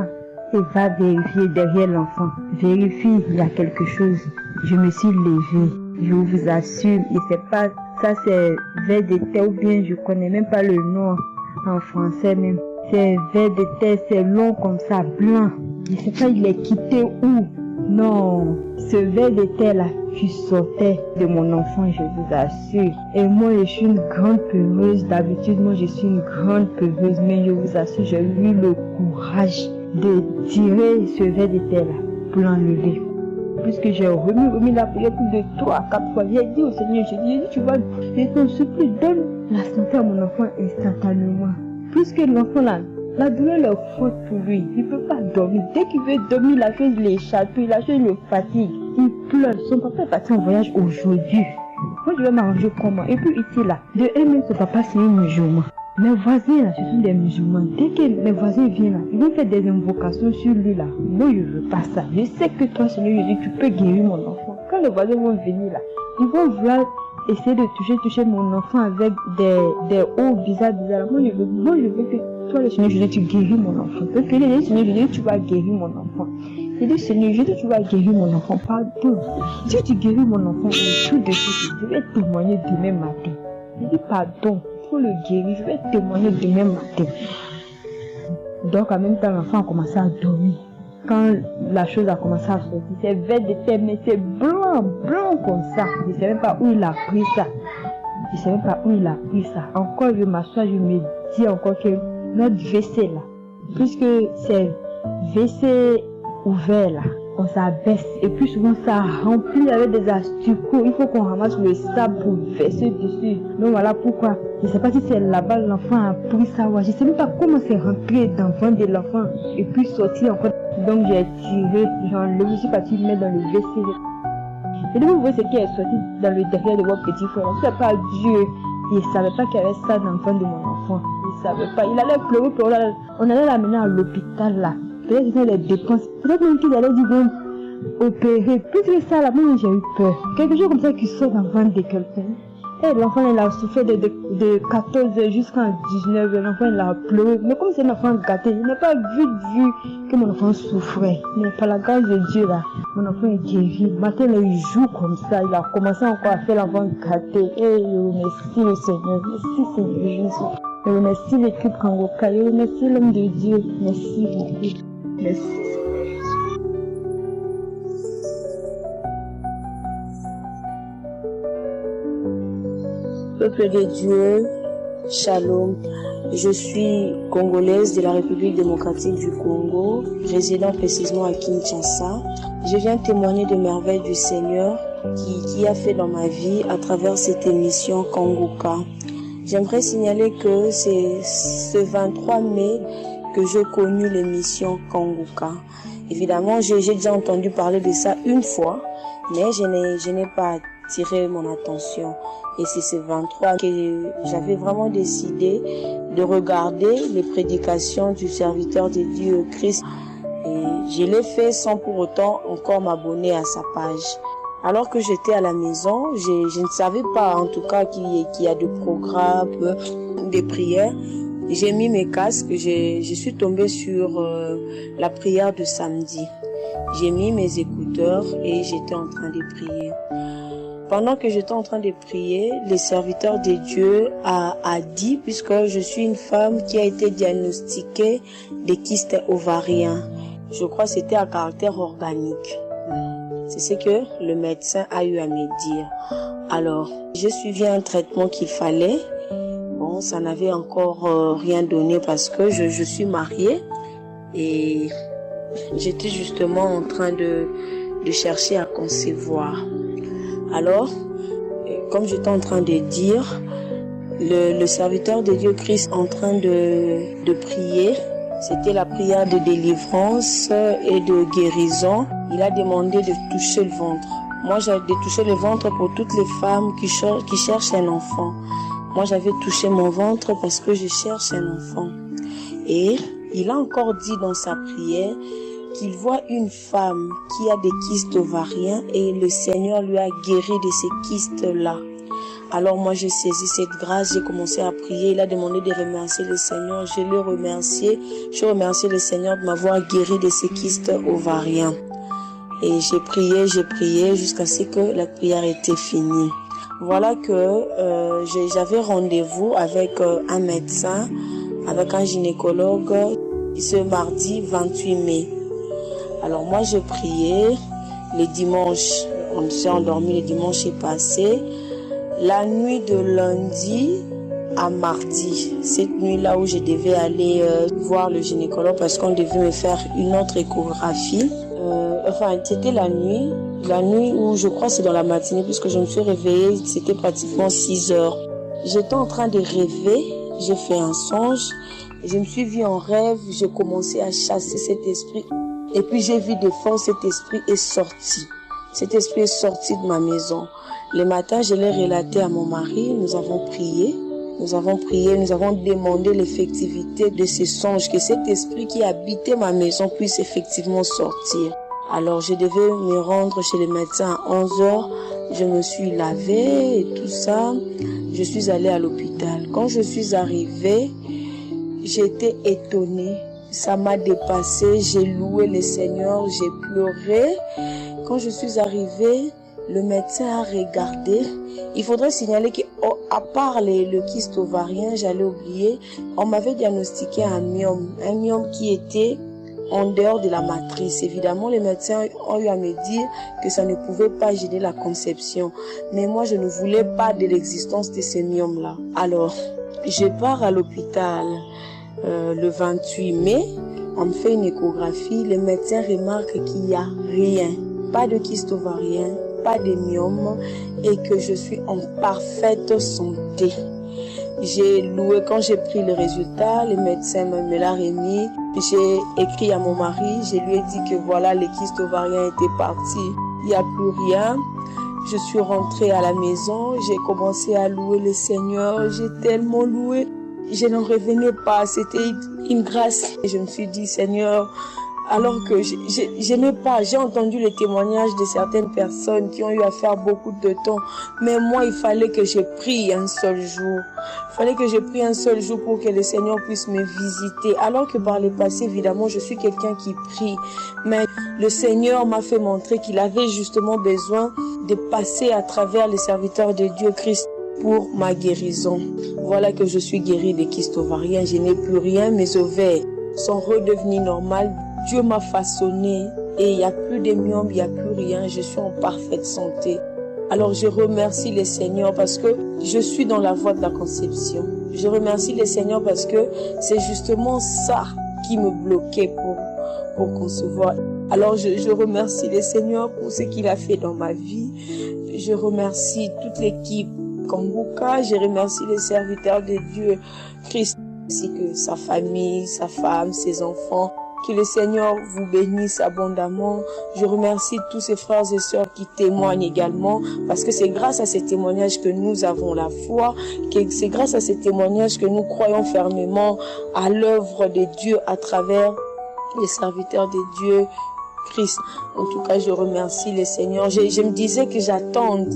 et va vérifier derrière l'enfant. Vérifie, il y a quelque chose. Je me suis levée. Je vous assure, et c'est pas, ça c'est vers de terre ou bien je connais même pas le nom en français même. C'est vers de terre, c'est long comme ça, blanc. Je sais pas, il est quitté où? Non, ce ver de terre là, qui sortait de mon enfant, je vous assure. Et moi, je suis une grande peureuse. D'habitude, moi, je suis une grande peureuse. Mais je vous assure, j'ai eu le courage de tirer ce ver de terre là pour l'enlever. Puisque j'ai remis la prière plus de 3 à 4 fois. J'ai dit au Seigneur, j'ai dit, tu vas, je t'en supplie, donne la santé à mon enfant instantanément. Puisque l'enfant là, la douleur est forte pour lui. Il ne peut pas dormir. Dès qu'il veut dormir, la chose l'échappe, la chose le fatigue. Il pleure. Son papa est parti en voyage aujourd'hui. Moi, je vais m'arranger comment? Et puis ici là, de un son papa c'est un musulman. Mes voisins là, ce sont des musulmans. Dès que mes voisins viennent là, ils vont faire des invocations sur lui là. Moi, je ne veux pas ça. Je sais que toi, Seigneur, je dis, tu peux guérir mon enfant. Quand les voisins vont venir là, ils vont vouloir essayer de toucher mon enfant avec des hauts bizarres. Moi, je veux que toi, le Seigneur, je dis, tu guéris mon enfant. Parce que le Seigneur, je dis, tu vas guérir mon enfant. Je dis, Seigneur, je dis, tu vas guérir mon enfant. Pardon. Si tu guéris mon enfant, tout de suite, je vais témoigner demain matin. Je dis, pardon. Pour le guérir, je vais témoigner demain matin. Donc, en même temps, l'enfant a commencé à dormir. Quand la chose a commencé à sortir, c'est vert de terre, mais c'est blanc comme ça. Je ne sais même pas où il a pris ça. Encore, je m'assois, je me dis encore que notre WC là, puisque c'est WC ouvert là, on s'abaisse et puis souvent ça remplit avec des asticots. Il faut qu'on ramasse le sable pour verser dessus. Donc voilà pourquoi. Je ne sais pas si c'est là-bas l'enfant a pris ça. Je ne sais même pas comment c'est rentré dans le ventre de l'enfant et puis sorti encore. Donc j'ai tiré, je suis partie mettre dans le WC. Et donc vous voyez ce qui est sorti dans le derrière de votre petit frère. Ce n'est pas Dieu. Il ne savait pas qu'il y avait ça dans le ventre de mon enfant. Il ne savait pas. Il allait pleurer. On allait l'amener à l'hôpital là. Peut-être qu'ils ont les dépenses. Peut-être même qu'ils allaient dire opérer. Plus que ça là, moi j'ai eu peur. Quelque chose comme ça qui sort dans le ventre de quelqu'un. Et l'enfant il a souffert de 14 jusqu'à 19. L'enfant il a pleuré. Mais comme c'est un enfant gâté, je n'ai pas vu que mon enfant souffrait. Mais par la grâce de Dieu là, mon enfant est guéri. Maintenant il joue comme ça. Il a commencé encore à faire l'enfant gâté. Et je remercie le Seigneur. Merci Seigneur Jésus. Je remercie l'équipe Kangoka. Je remercie l'homme de Dieu. Merci beaucoup. Merci. Peuple de Dieu, Shalom. Je suis congolaise de la République démocratique du Congo, résidant précisément à Kinshasa. Je viens témoigner de merveilles du Seigneur qui a fait dans ma vie à travers cette émission Kangoka. J'aimerais signaler que c'est ce 23 mai que j'ai connu l'émission Kangoka. Évidemment, j'ai déjà entendu parler de ça une fois, mais je n'ai pas attiré mon attention. Et c'est ce 23 que j'avais vraiment décidé de regarder les prédications du serviteur de Dieu Christ. Et je l'ai fait sans pour autant encore m'abonner à sa page. Alors que j'étais à la maison, je ne savais pas en tout cas qu'il y a des programmes, des prières. J'ai mis mes casques, je suis tombée sur la prière de samedi. J'ai mis mes écouteurs et j'étais en train de prier. Pendant que j'étais en train de prier, le serviteur de Dieu a dit, puisque je suis une femme qui a été diagnostiquée de kyste ovarien. Je crois que c'était à caractère organique. C'est ce que le médecin a eu à me dire. Alors, j'ai suivi un traitement qu'il fallait. Bon, ça n'avait encore rien donné parce que je suis mariée et j'étais justement en train de chercher à concevoir. Alors, comme j'étais en train de dire, le serviteur de Dieu Christ en train de prier. C'était la prière de délivrance et de guérison. Il a demandé de toucher le ventre. Moi, j'avais touché le ventre pour toutes les femmes qui cherchent un enfant. Moi, j'avais touché mon ventre parce que je cherche un enfant. Et il a encore dit dans sa prière qu'il voit une femme qui a des kystes ovariens et le Seigneur lui a guéri de ces kystes-là. Alors moi, j'ai saisi cette grâce, j'ai commencé à prier. Il a demandé de remercier le Seigneur. Je l'ai remercié. Je remercie le Seigneur de m'avoir guéri de ces kystes ovariens. Et j'ai prié jusqu'à ce que la prière était finie. Voilà que j'avais rendez-vous avec un médecin, avec un gynécologue, ce mardi 28 mai. Alors moi, j'ai prié. Le dimanche, on s'est endormi, le dimanche est passé. La nuit de lundi à mardi, cette nuit-là où je devais aller voir le gynécologue parce qu'on devait me faire une autre échographie. C'était la nuit où je crois c'est dans la matinée puisque je me suis réveillée, c'était pratiquement 6 heures. J'étais en train de rêver, j'ai fait un songe, je me suis vue en rêve, j'ai commencé à chasser cet esprit et puis j'ai vu de force cet esprit est sorti. Cet esprit est sorti de ma maison. Le matin, je l'ai relaté à mon mari, nous avons prié, nous avons demandé l'effectivité de ce songe, que cet esprit qui habitait ma maison puisse effectivement sortir. Alors, je devais me rendre chez le médecin à 11h, je me suis lavée et tout ça, je suis allée à l'hôpital. Quand je suis arrivée, j'étais étonnée, ça m'a dépassée, j'ai loué le Seigneur, j'ai pleuré. Quand je suis arrivée, le médecin a regardé. Il faudrait signaler qu'à part le kyste ovarien, j'allais oublier, on m'avait diagnostiqué un myome qui était en dehors de la matrice. Évidemment, les médecins ont eu à me dire que ça ne pouvait pas gêner la conception. Mais moi, je ne voulais pas de l'existence de ce myome-là. Alors, je pars à l'hôpital le 28 mai. On me fait une échographie. Les médecins remarquent qu'il n'y a rien. Pas de kyste ovarien, pas de myome et que je suis en parfaite santé. J'ai loué, quand j'ai pris le résultat, le médecin me l'a remis. J'ai écrit à mon mari, je lui ai dit que voilà, les kystes ovariens étaient partis. Il n'y a plus rien. Je suis rentrée à la maison, j'ai commencé à louer le Seigneur. J'ai tellement loué, je n'en revenais pas. C'était une grâce. Et je me suis dit, Seigneur, alors que je n'ai pas, j'ai entendu les témoignages de certaines personnes qui ont eu à faire beaucoup de temps. Mais moi, il fallait que je prie un seul jour. Il fallait que je prie un seul jour pour que le Seigneur puisse me visiter. Alors que par le passé, évidemment, je suis quelqu'un qui prie. Mais le Seigneur m'a fait montrer qu'il avait justement besoin de passer à travers les serviteurs de Dieu Christ pour ma guérison. Voilà que je suis guérie des kystes ovariens. Je n'ai plus rien, mes ovaires sont redevenus normales. Dieu m'a façonné et il n'y a plus de myome, il n'y a plus rien. Je suis en parfaite santé. Alors je remercie le Seigneur parce que je suis dans la voie de la conception. Je remercie le Seigneur parce que c'est justement ça qui me bloquait pour concevoir. Alors je remercie le Seigneur pour ce qu'il a fait dans ma vie. Je remercie toute l'équipe Kanguka. Je remercie les serviteurs de Dieu Christ ainsi que sa famille, sa femme, ses enfants. Que le Seigneur vous bénisse abondamment. Je remercie tous ces frères et sœurs qui témoignent également, parce que c'est grâce à ces témoignages que nous avons la foi, que c'est grâce à ces témoignages que nous croyons fermement à l'œuvre de Dieu à travers les serviteurs de Dieu Christ. En tout cas, je remercie le Seigneur. Je me disais que j'attende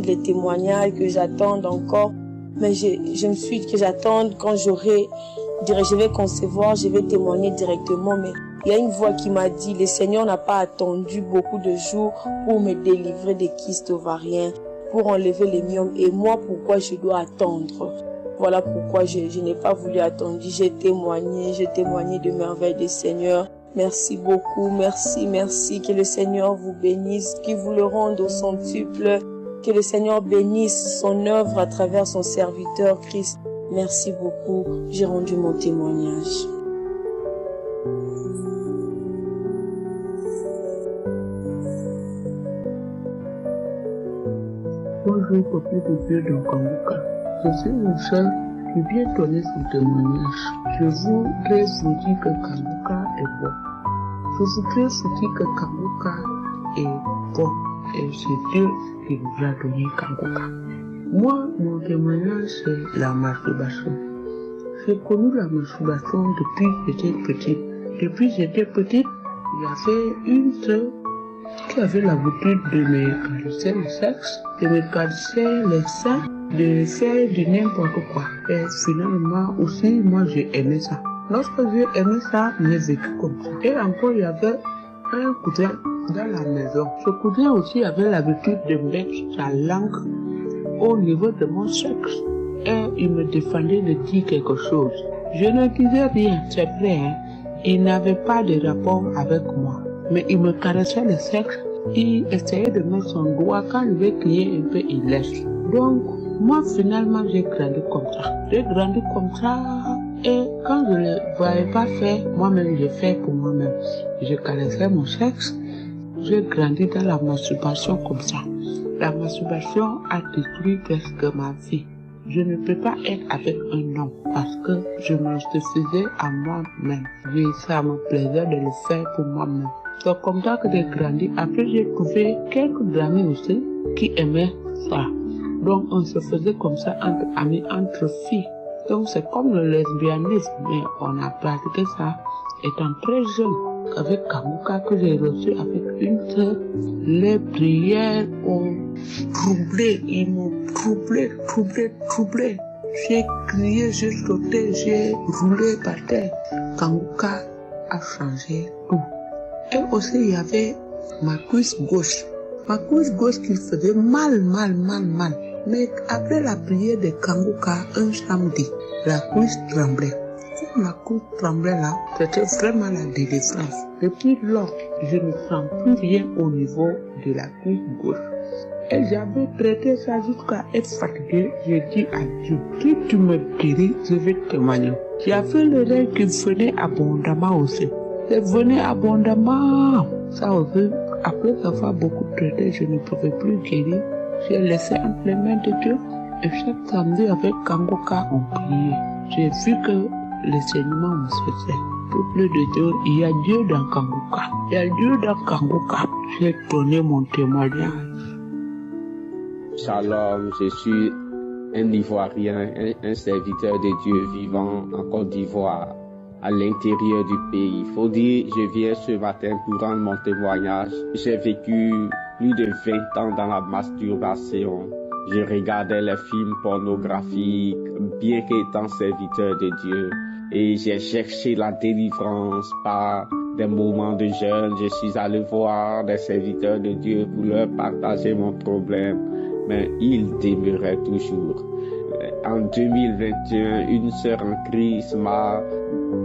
les témoignages, que j'attende encore, mais je me suis dit que j'attende quand je vais concevoir, je vais témoigner directement, mais il y a une voix qui m'a dit, le Seigneur n'a pas attendu beaucoup de jours pour me délivrer des kystes ovariens, pour enlever les myomes. Et moi, pourquoi je dois attendre? Voilà pourquoi je n'ai pas voulu attendre. J'ai témoigné de merveilles du Seigneur. Merci beaucoup, merci. Que le Seigneur vous bénisse, qu'il vous le rende au centuple. Que le Seigneur bénisse son œuvre à travers son serviteur Christ. Merci beaucoup, j'ai rendu mon témoignage. Bonjour, peuple de Dieu dans Kanguka. Je suis une sœur qui vient donner son témoignage. Je voudrais vous dire que Kanguka est bon. Je voudrais vous dire que Kanguka est bon. Et c'est Dieu qui nous a donné Kanguka. Moi, mon témoignage, c'est la masturbation. J'ai connu la masturbation depuis que j'étais petite. Depuis que j'étais petite, il y avait une sœur qui avait l'habitude de me caresser le sexe, de me caresser les seins, de faire du n'importe quoi. Et finalement aussi, moi j'ai aimé ça. Lorsque j'ai aimé ça, j'ai vécu comme ça. Et encore, il y avait un cousin dans la maison. Ce cousin aussi avait l'habitude de mettre sa langue au niveau de mon sexe. Et il me défendait de dire quelque chose. Je ne disais rien, c'est vrai, hein. Il n'avait pas de rapport avec moi. Mais il me caressait le sexe. Il essayait de mettre son doigt. Quand il veut crier un peu, il laisse. Donc, moi, finalement, j'ai grandi comme ça. J'ai grandi comme ça. Et quand je ne le voyais pas faire, moi-même, je fais pour moi-même. Je caressais mon sexe. J'ai grandi dans la masturbation comme ça. La masturbation a détruit presque ma vie. Je ne peux pas être avec un homme parce que je me suffisais à moi-même. Ça me plaisait de le faire pour moi-même. C'est comme ça que j'ai grandi. Après, j'ai trouvé quelques amis aussi qui aimaient ça. Donc, on se faisait comme ça entre amis, entre filles. Donc, c'est comme le lesbianisme, mais on a pratiqué ça étant très jeune. Avec Kanguka que j'ai reçu avec une sœur, les prières ont troublé, ils m'ont troublé. J'ai crié, j'ai sauté, j'ai roulé par terre. Kanguka a changé tout. Et aussi, il y avait ma cuisse gauche. Ma cuisse gauche qui faisait mal. Mais après la prière de Kanguka, un samedi, la cuisse tremblait. Quand la cuisse tremblait là, c'était vraiment la délivrance. Depuis lors, je ne sens plus rien au niveau de la cuisse gauche. Et j'avais traité ça jusqu'à être fatigué. J'ai dit à Dieu, si tu me guéris, je vais témoigner. J'avais le règle qui venait abondamment aussi. Ça venait abondamment. Ça aussi, après avoir beaucoup traité, je ne pouvais plus guérir. J'ai laissé entre les mains de Dieu. Et chaque samedi avec Kanguka, on priait. J'ai vu que l'enseignement me faisait. Peuple de Dieu, il y a Dieu dans Kanguka. Il y a Dieu dans Kanguka. J'ai donné mon témoignage. Shalom, je suis un Ivoirien, un serviteur de Dieu vivant en Côte d'Ivoire, à l'intérieur du pays. Faut dire, je viens ce matin pour rendre mon témoignage. J'ai vécu plus de 20 ans dans la masturbation. Je regardais les films pornographiques, bien qu'étant serviteur de Dieu. Et j'ai cherché la délivrance par des moments de jeûne. Je suis allé voir des serviteurs de Dieu pour leur partager mon problème. Mais ils demeuraient toujours. En 2021, une sœur en Christ m'a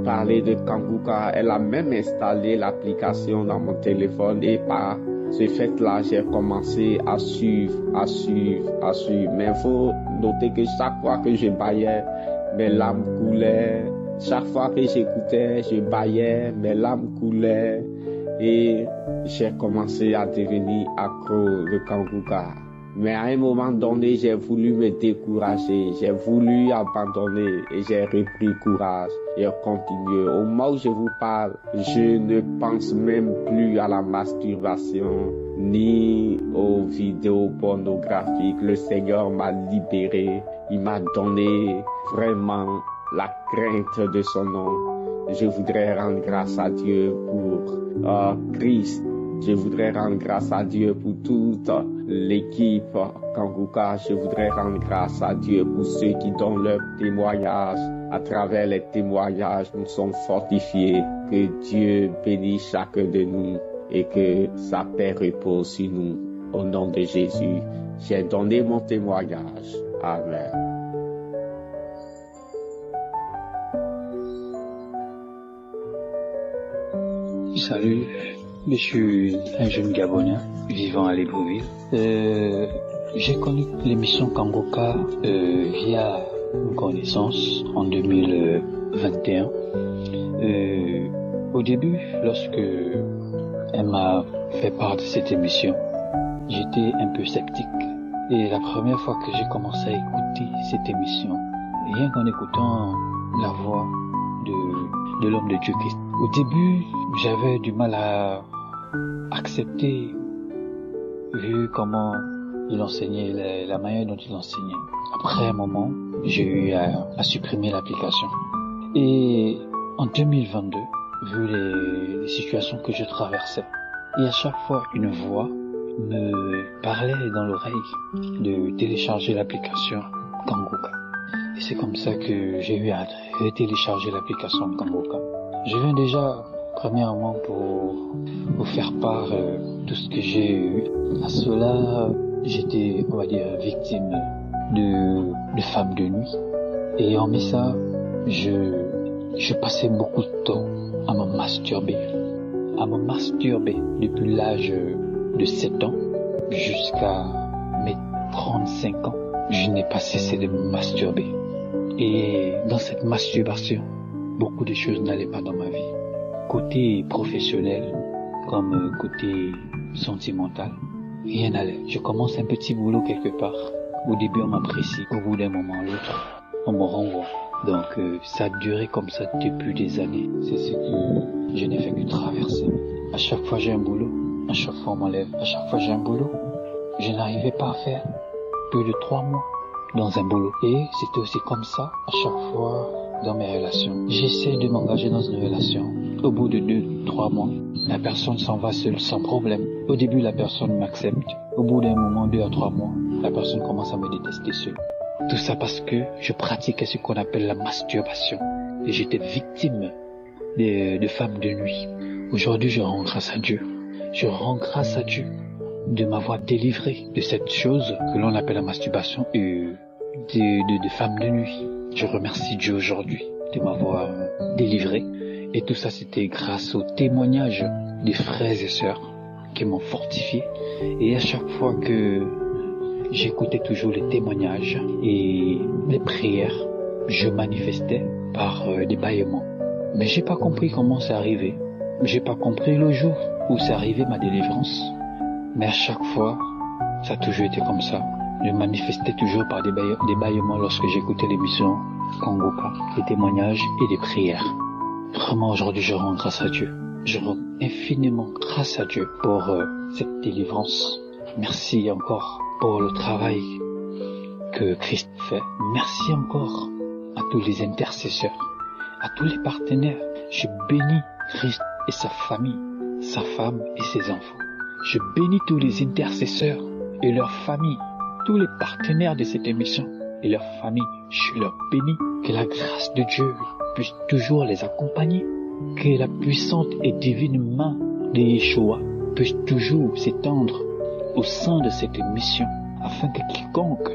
parlé de Kanguka. Elle a même installé l'application dans mon téléphone et par ce fait-là, j'ai commencé à suivre. Mais il faut noter que chaque fois que je baillais, mes larmes coulaient. Chaque fois que j'écoutais, je baillais, mes larmes coulaient. Et j'ai commencé à devenir accro de Kanguka. Mais à un moment donné, j'ai voulu me décourager, j'ai voulu abandonner et j'ai repris courage et continué. Au moment où je vous parle, je ne pense même plus à la masturbation ni aux vidéos pornographiques. Le Seigneur m'a libéré, il m'a donné vraiment la crainte de son nom. Je voudrais rendre grâce à Dieu pour Christ. Je voudrais rendre grâce à Dieu pour toute l'équipe Kanguka. Je voudrais rendre grâce à Dieu pour ceux qui donnent leur témoignage. À travers les témoignages, nous sommes fortifiés. Que Dieu bénisse chacun de nous et que sa paix repose sur nous. Au nom de Jésus, j'ai donné mon témoignage. Amen. Salut. Je suis un jeune Gabonais vivant à Libreville. J'ai connu l'émission Kanguka via une connaissance en 2021. Au début, lorsque elle m'a fait part de cette émission, j'étais un peu sceptique Et la première fois que j'ai commencé à écouter cette émission, rien qu'en écoutant la voix de l'homme de Dieu Christ, au début, j'avais du mal à accepter, vu comment il enseignait, la manière dont il enseignait. Après un moment, j'ai eu à supprimer l'application. Et en 2022, vu les situations que je traversais, et à chaque fois une voix me parlait dans l'oreille de télécharger l'application Kanguka. Et c'est comme ça que j'ai eu à télécharger l'application Kanguka. Je viens déjà, premièrement, pour vous faire part de tout ce que j'ai eu. À cela, j'étais, on va dire, victime de femmes de nuit. Et hormis ça, je passais beaucoup de temps à me masturber depuis l'âge de 7 ans jusqu'à mes 35 ans. Je n'ai pas cessé de me masturber. Et dans cette masturbation, beaucoup de choses n'allaient pas dans ma vie. Côté professionnel, comme côté sentimental, rien n'allait. Je commence un petit boulot quelque part. Au début, on m'apprécie. Au bout d'un moment, l'autre, on me renvoie. Donc, ça a duré comme ça depuis des années. C'est ce que je n'ai fait que traverser. À chaque fois, j'ai un boulot. À chaque fois, on m'enlève. À chaque fois, j'ai un boulot. Je n'arrivais pas à faire plus de 3 mois dans un boulot. Et c'était aussi comme ça à chaque fois dans mes relations. J'essaie de m'engager dans une relation. Au bout de 2-3 mois, la personne s'en va seule sans problème. Au début, la personne m'accepte. Au bout d'un moment, 2 à 3 mois, la personne commence à me détester seule. Tout ça parce que je pratiquais ce qu'on appelle la masturbation. Et j'étais victime de femmes de nuit. Aujourd'hui, je rends grâce à Dieu. Je rends grâce à Dieu de m'avoir délivré de cette chose que l'on appelle la masturbation et de femmes de nuit. Je remercie Dieu aujourd'hui de m'avoir délivré. Et tout ça, c'était grâce au témoignage des frères et sœurs qui m'ont fortifié. Et à chaque fois que j'écoutais toujours les témoignages et les prières, je manifestais par des bâillements. Mais j'ai pas compris comment c'est arrivé. J'ai pas compris le jour où c'est arrivé ma délivrance. Mais à chaque fois, ça a toujours été comme ça. Je manifestais toujours par des bâillements lorsque j'écoutais l'émission Kanguka, des témoignages et des prières. Vraiment, aujourd'hui, je rends grâce à Dieu. Je rends infiniment grâce à Dieu pour cette délivrance. Merci encore pour le travail que Christ fait. Merci encore à tous les intercesseurs, à tous les partenaires. Je bénis Christ et sa famille, sa femme et ses enfants. Je bénis tous les intercesseurs et leurs familles, tous les partenaires de cette émission et leurs familles. Je leur bénis. Que la grâce de Dieu puisse toujours les accompagner. Que la puissante et divine main de Yeshua puisse toujours s'étendre au sein de cette émission, afin que quiconque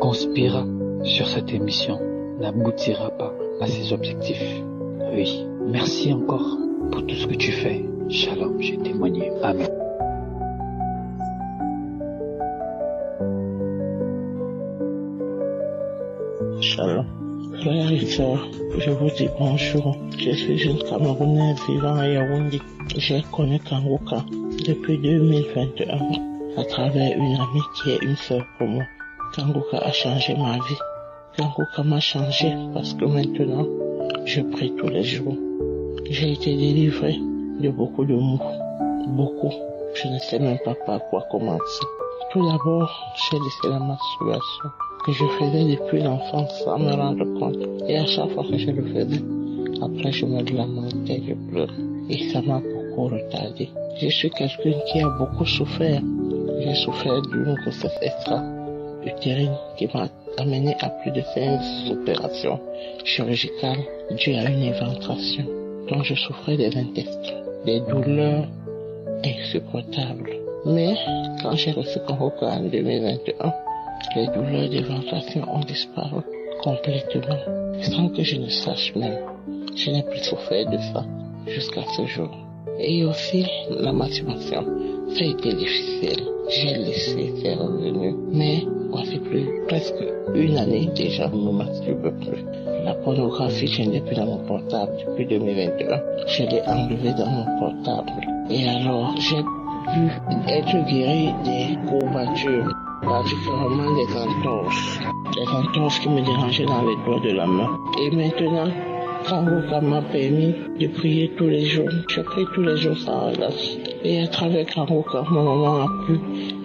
conspirera sur cette émission n'aboutira pas à ses objectifs. Oui, merci encore pour tout ce que tu fais. Shalom, j'ai témoigné. Amen. Shalom. Frères et sœurs, je vous dis bonjour. Je suis une Camerounaise vivant à Yaoundé. J'ai connu Kanguka depuis 2021 à travers une amie qui est une sœur pour moi. Kanguka a changé ma vie. Kanguka m'a changé parce que maintenant, je prie tous les jours. J'ai été délivré de beaucoup de maux. Beaucoup. Je ne sais même pas par quoi commencer. Tout d'abord, j'ai laissé la masturbation que je faisais depuis l'enfance sans me rendre compte. Et à chaque fois que je le faisais, après je me lamentais, je pleurais. Et ça m'a beaucoup retardé. Je suis quelqu'un qui a beaucoup souffert. J'ai souffert d'une grossesse extra-utérine qui m'a amené à plus de 5 opérations chirurgicales dues à une éventration dont je souffrais des intestins, des douleurs insupportables. Mais quand j'ai reçu Kanguka en 2021, les douleurs d'éventation ont disparu complètement, sans que je ne sache même. Je n'ai plus souffert de ça jusqu'à ce jour. Et aussi, la masturbation, ça a été difficile. J'ai laissé, c'est revenu. Mais voici presque une année déjà, je ne me masturbe plus. La pornographie, je n'ai plus dans mon portable depuis 2021. Je l'ai enlevée dans mon portable. Et alors, j'ai pu être guéri des courbatures particulièrement des entorses. Des entorses qui me dérangeaient dans les doigts de la main. Et maintenant, Kanguka m'a permis de prier tous les jours. Je prie tous les jours sans relâche. Et à travers Kanguka, ma maman a pu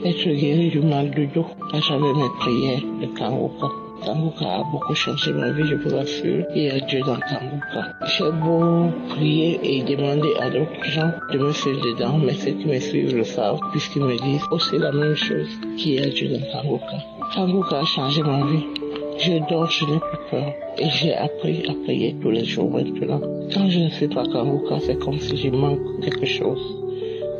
être guérie du mal de dos à travers mes prières de Kanguka. Kanguka a beaucoup changé ma vie, je peux l'assurer. Il y a Dieu dans Kanguka. J'ai beau prier et demander à d'autres gens de me suivre dedans, mais ceux qui me suivent le savent, puisqu'ils me disent aussi la même chose, qu'il y a Dieu dans Kanguka. Kanguka a changé ma vie. Je dors, je n'ai plus peur. Et j'ai appris à prier tous les jours maintenant. Quand je ne suis pas Kanguka, c'est comme si je manque quelque chose.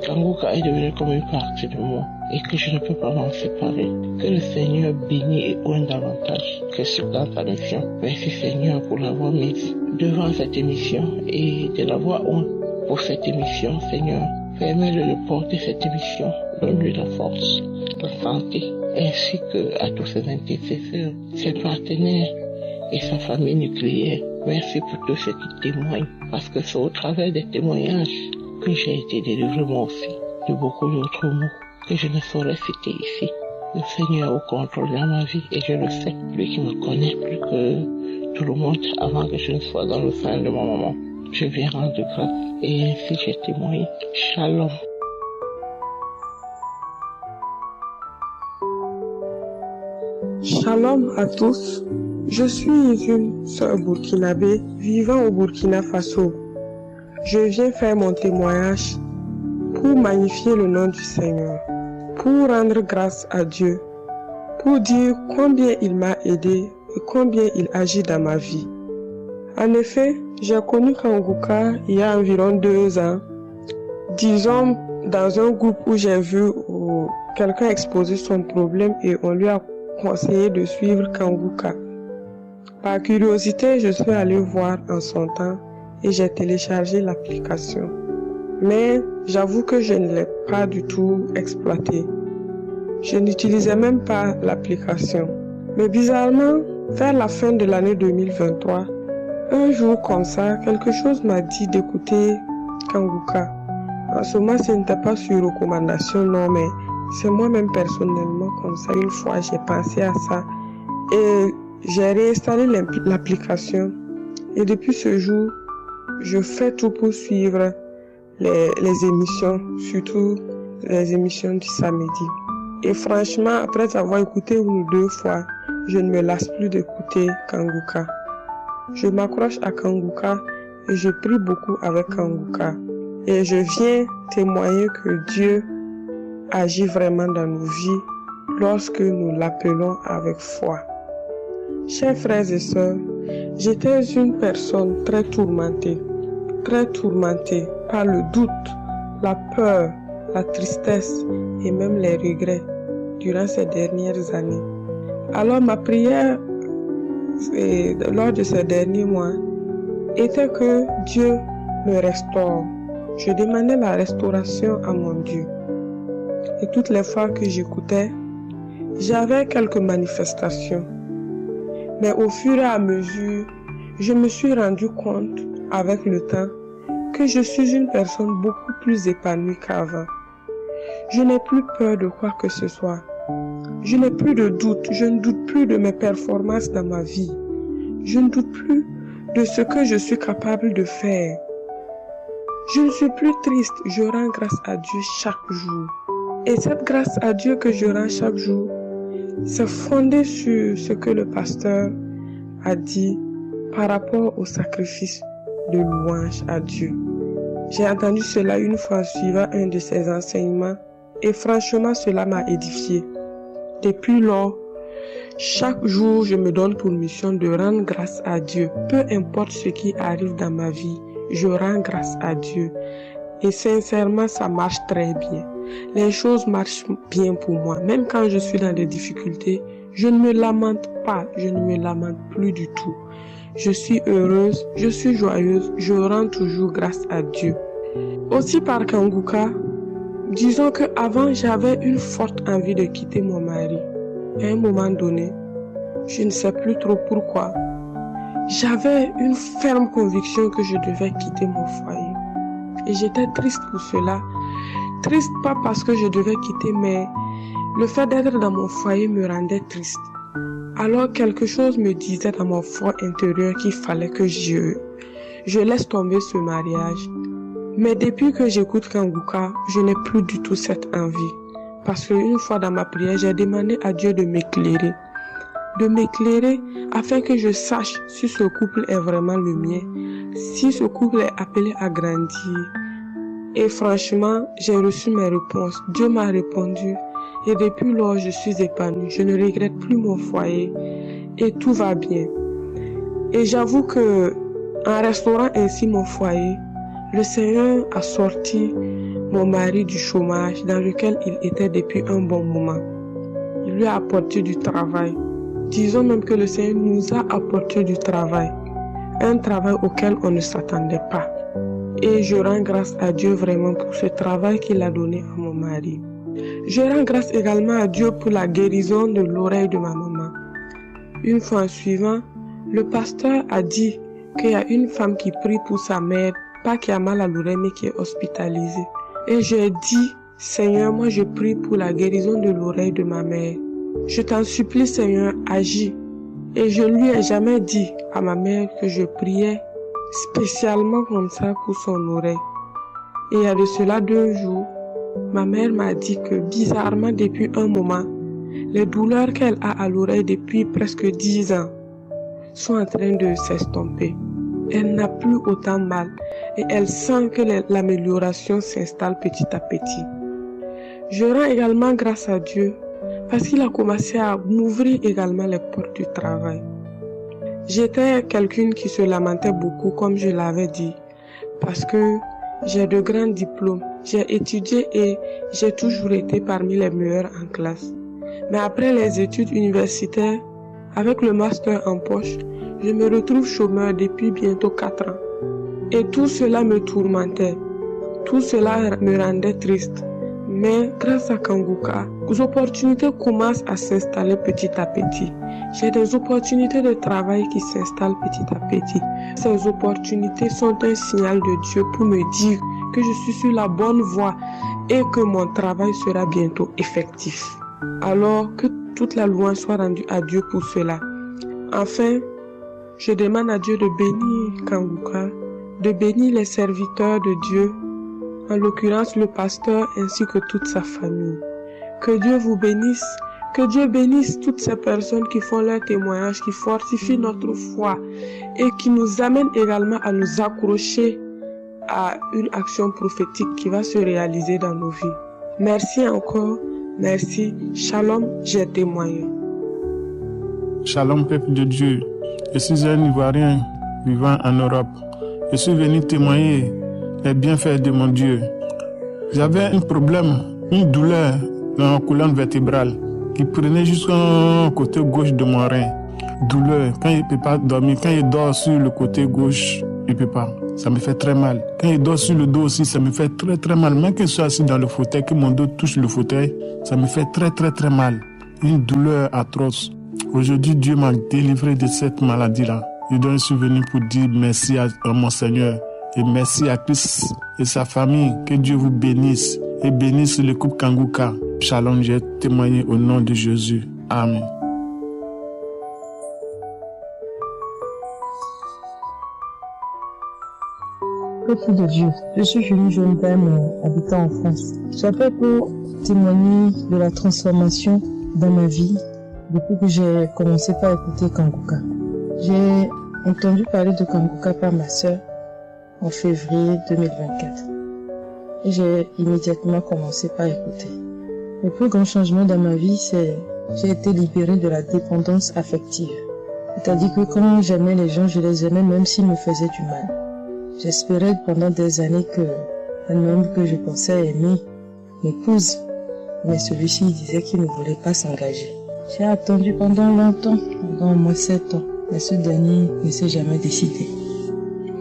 Kanguka est devenu comme une partie de moi et que je ne peux pas m'en séparer. Que le Seigneur bénisse et oigne davantage que sur dans ta mission. Merci Seigneur pour l'avoir mise devant cette émission et de l'avoir oint pour cette émission, Seigneur. Permets-le de porter cette émission, donne-lui la force, la santé, ainsi que à tous ses intercesseurs, ses partenaires et sa famille nucléaire. Merci pour tous ceux qui témoignent, parce que c'est au travers des témoignages que j'ai été délivré moi aussi de beaucoup d'autres mots que je ne saurais citer ici. Le Seigneur est au contrôle dans ma vie et je le sais, lui qui me connaît plus que tout le monde avant que je ne sois dans le sein de ma maman. Je lui rendre grâce et ainsi j'ai témoigné. Shalom. Shalom à tous. Je suis une sœur burkinabé vivant au Burkina Faso. Je viens faire mon témoignage pour magnifier le nom du Seigneur, pour rendre grâce à Dieu, pour dire combien il m'a aidé et combien il agit dans ma vie. En effet, j'ai connu Kanguka il y a environ 2 ans, disons dans un groupe où j'ai vu quelqu'un exposer son problème et on lui a conseillé de suivre Kanguka. Par curiosité, je suis allée voir en son temps et j'ai téléchargé l'application. Mais j'avoue que je ne l'ai pas du tout exploitée. Je n'utilisais même pas l'application. Mais bizarrement, vers la fin de l'année 2023, un jour comme ça, quelque chose m'a dit d'écouter Kanguka. En ce moment, ce n'était pas sur recommandation, non, mais c'est moi-même personnellement comme ça. Une fois, j'ai pensé à ça et j'ai réinstallé l'application. Et depuis ce jour, je fais tout pour suivre les émissions, surtout les émissions du samedi. Et franchement, après avoir écouté 1 ou 2 fois, je ne me lasse plus d'écouter Kanguka. Je m'accroche à Kanguka et je prie beaucoup avec Kanguka. Et je viens témoigner que Dieu agit vraiment dans nos vies lorsque nous l'appelons avec foi. Chers frères et sœurs, j'étais une personne très tourmentée par le doute, la peur, la tristesse et même les regrets durant ces dernières années. Alors ma prière lors de ces derniers mois était que Dieu me restaure. Je demandais la restauration à mon Dieu. Et toutes les fois que j'écoutais, j'avais quelques manifestations. Mais au fur et à mesure, je me suis rendu compte avec le temps que je suis une personne beaucoup plus épanouie qu'avant. Je n'ai plus peur de quoi que ce soit. Je n'ai plus de doute. Je ne doute plus de mes performances dans ma vie. Je ne doute plus de ce que je suis capable de faire. Je ne suis plus triste. Je rends grâce à Dieu chaque jour. Et cette grâce à Dieu que je rends chaque jour, c'est fondé sur ce que le pasteur a dit par rapport au sacrifice de louange à Dieu. J'ai entendu cela une fois suivant un de ses enseignements et franchement cela m'a édifié. Depuis lors, chaque jour je me donne pour mission de rendre grâce à Dieu. Peu importe ce qui arrive dans ma vie, je rends grâce à Dieu. Et sincèrement, ça marche très bien. Les choses marchent bien pour moi. Même quand je suis dans des difficultés, je ne me lamente pas. Je ne me lamente plus du tout. Je suis heureuse, je suis joyeuse, je rends toujours grâce à Dieu. Aussi par Kanguka, disons qu'avant j'avais une forte envie de quitter mon mari. À un moment donné, je ne sais plus trop pourquoi, j'avais une ferme conviction que je devais quitter mon foyer. Et j'étais triste pour cela. Triste pas parce que je devais quitter, mais Le fait d'être dans mon foyer me rendait triste. Alors quelque chose me disait dans mon fort intérieur qu'il fallait que je laisse tomber ce mariage. Mais depuis que j'écoute Kanguka, je n'ai plus du tout cette envie. Parce qu'une fois dans ma prière, j'ai demandé à Dieu de m'éclairer. De m'éclairer afin que je sache si ce couple est vraiment le mien, si ce couple est appelé à grandir. Et franchement, j'ai reçu mes réponses. Dieu m'a répondu. Et depuis lors, je suis épanouie. Je ne regrette plus mon foyer. Et tout va bien. Et j'avoue que, en restaurant ainsi mon foyer, le Seigneur a sorti mon mari du chômage dans lequel il était depuis un bon moment. Il lui a apporté du travail. Disons même que le Seigneur nous a apporté du travail. Un travail auquel on ne s'attendait pas. Et je rends grâce à Dieu vraiment pour ce travail qu'il a donné à mon mari. Je rends grâce également à Dieu pour la guérison de l'oreille de ma maman. Une fois en suivant, le pasteur a dit qu'il y a une femme qui prie pour sa mère, pas qui a mal à l'oreille mais qui est hospitalisée. Et j'ai dit, Seigneur, moi je prie pour la guérison de l'oreille de ma mère. Je t'en supplie, Seigneur, agis. Et je lui ai jamais dit à ma mère que je priais spécialement comme ça pour son oreille. Et il y a de cela 2 jours, ma mère m'a dit que bizarrement depuis un moment, les douleurs qu'elle a à l'oreille depuis presque 10 ans sont en train de s'estomper. Elle n'a plus autant mal et elle sent que l'amélioration s'installe petit à petit. Je rends également grâce à Dieu parce qu'il a commencé à m'ouvrir également les portes du travail. J'étais quelqu'une qui se lamentait beaucoup, comme je l'avais dit, parce que j'ai de grands diplômes. J'ai étudié et j'ai toujours été parmi les meilleurs en classe. Mais après les études universitaires, avec le master en poche, je me retrouve chômeur depuis bientôt 4 ans. Et tout cela me tourmentait. Tout cela me rendait triste. Mais grâce à Kanguka, les opportunités commencent à s'installer petit à petit. J'ai des opportunités de travail qui s'installent petit à petit. Ces opportunités sont un signal de Dieu pour me dire que je suis sur la bonne voie et que mon travail sera bientôt effectif. Alors que toute la louange soit rendue à Dieu pour cela. Enfin, je demande à Dieu de bénir Kanguka, de bénir les serviteurs de Dieu, en l'occurrence le pasteur ainsi que toute sa famille. Que Dieu vous bénisse, que Dieu bénisse toutes ces personnes qui font leur témoignage, qui fortifient notre foi et qui nous amènent également à nous accrocher à une action prophétique qui va se réaliser dans nos vies. Merci encore, merci. Shalom, j'ai témoigné. Shalom, peuple de Dieu. Je suis un Ivoirien vivant en Europe. Je suis venu témoigner les bienfaits de mon Dieu. J'avais un problème, une douleur dans la colonne vertébrale qui prenait jusqu'au côté gauche de mon rein. Douleur, quand il ne peut pas dormir, quand il dort sur le côté gauche, il ne peut pas. Ça me fait très mal. Quand il dort sur le dos aussi, ça me fait très très mal. Même que je sois assis dans le fauteuil, que mon dos touche le fauteuil, ça me fait très très très mal. Une douleur atroce. Aujourd'hui, Dieu m'a délivré de cette maladie-là. Je suis venu pour dire merci à mon Seigneur. Et merci à Christ et sa famille. Que Dieu vous bénisse et bénisse le couple Kanguka. Shalom, j'ai témoigné au nom de Jésus. Amen. Peuple de Dieu, je suis Julie jeune dame habitant en France. J'appelle pour témoigner de la transformation dans ma vie depuis que j'ai commencé par écouter Kanguka. J'ai entendu parler de Kanguka par ma sœur en février 2024. Et j'ai immédiatement commencé par écouter. Le plus grand changement dans ma vie, c'est j'ai été libérée de la dépendance affective. C'est-à-dire que quand j'aimais les gens, je les aimais même s'ils me faisaient du mal. J'espérais pendant des années que un homme que je pensais aimer m'épouse, mais celui-ci disait qu'il ne voulait pas s'engager. J'ai attendu pendant longtemps, pendant au moins 7 ans, mais ce dernier ne s'est jamais décidé.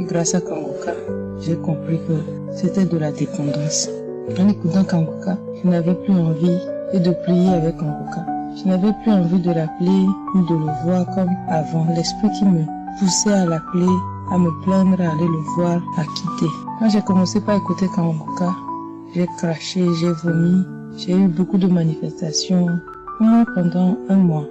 Et grâce à Kanguka, j'ai compris que c'était de la dépendance. En écoutant Kanguka, je n'avais plus envie de prier avec Kanguka. Je n'avais plus envie de l'appeler ou de le voir comme avant. L'esprit qui me poussait à l'appeler, à me plaindre, à aller le voir, à quitter. Quand j'ai commencé par écouter Kanguka, j'ai craché, j'ai vomi, J'ai eu beaucoup de manifestations, au moins pendant 1 mois.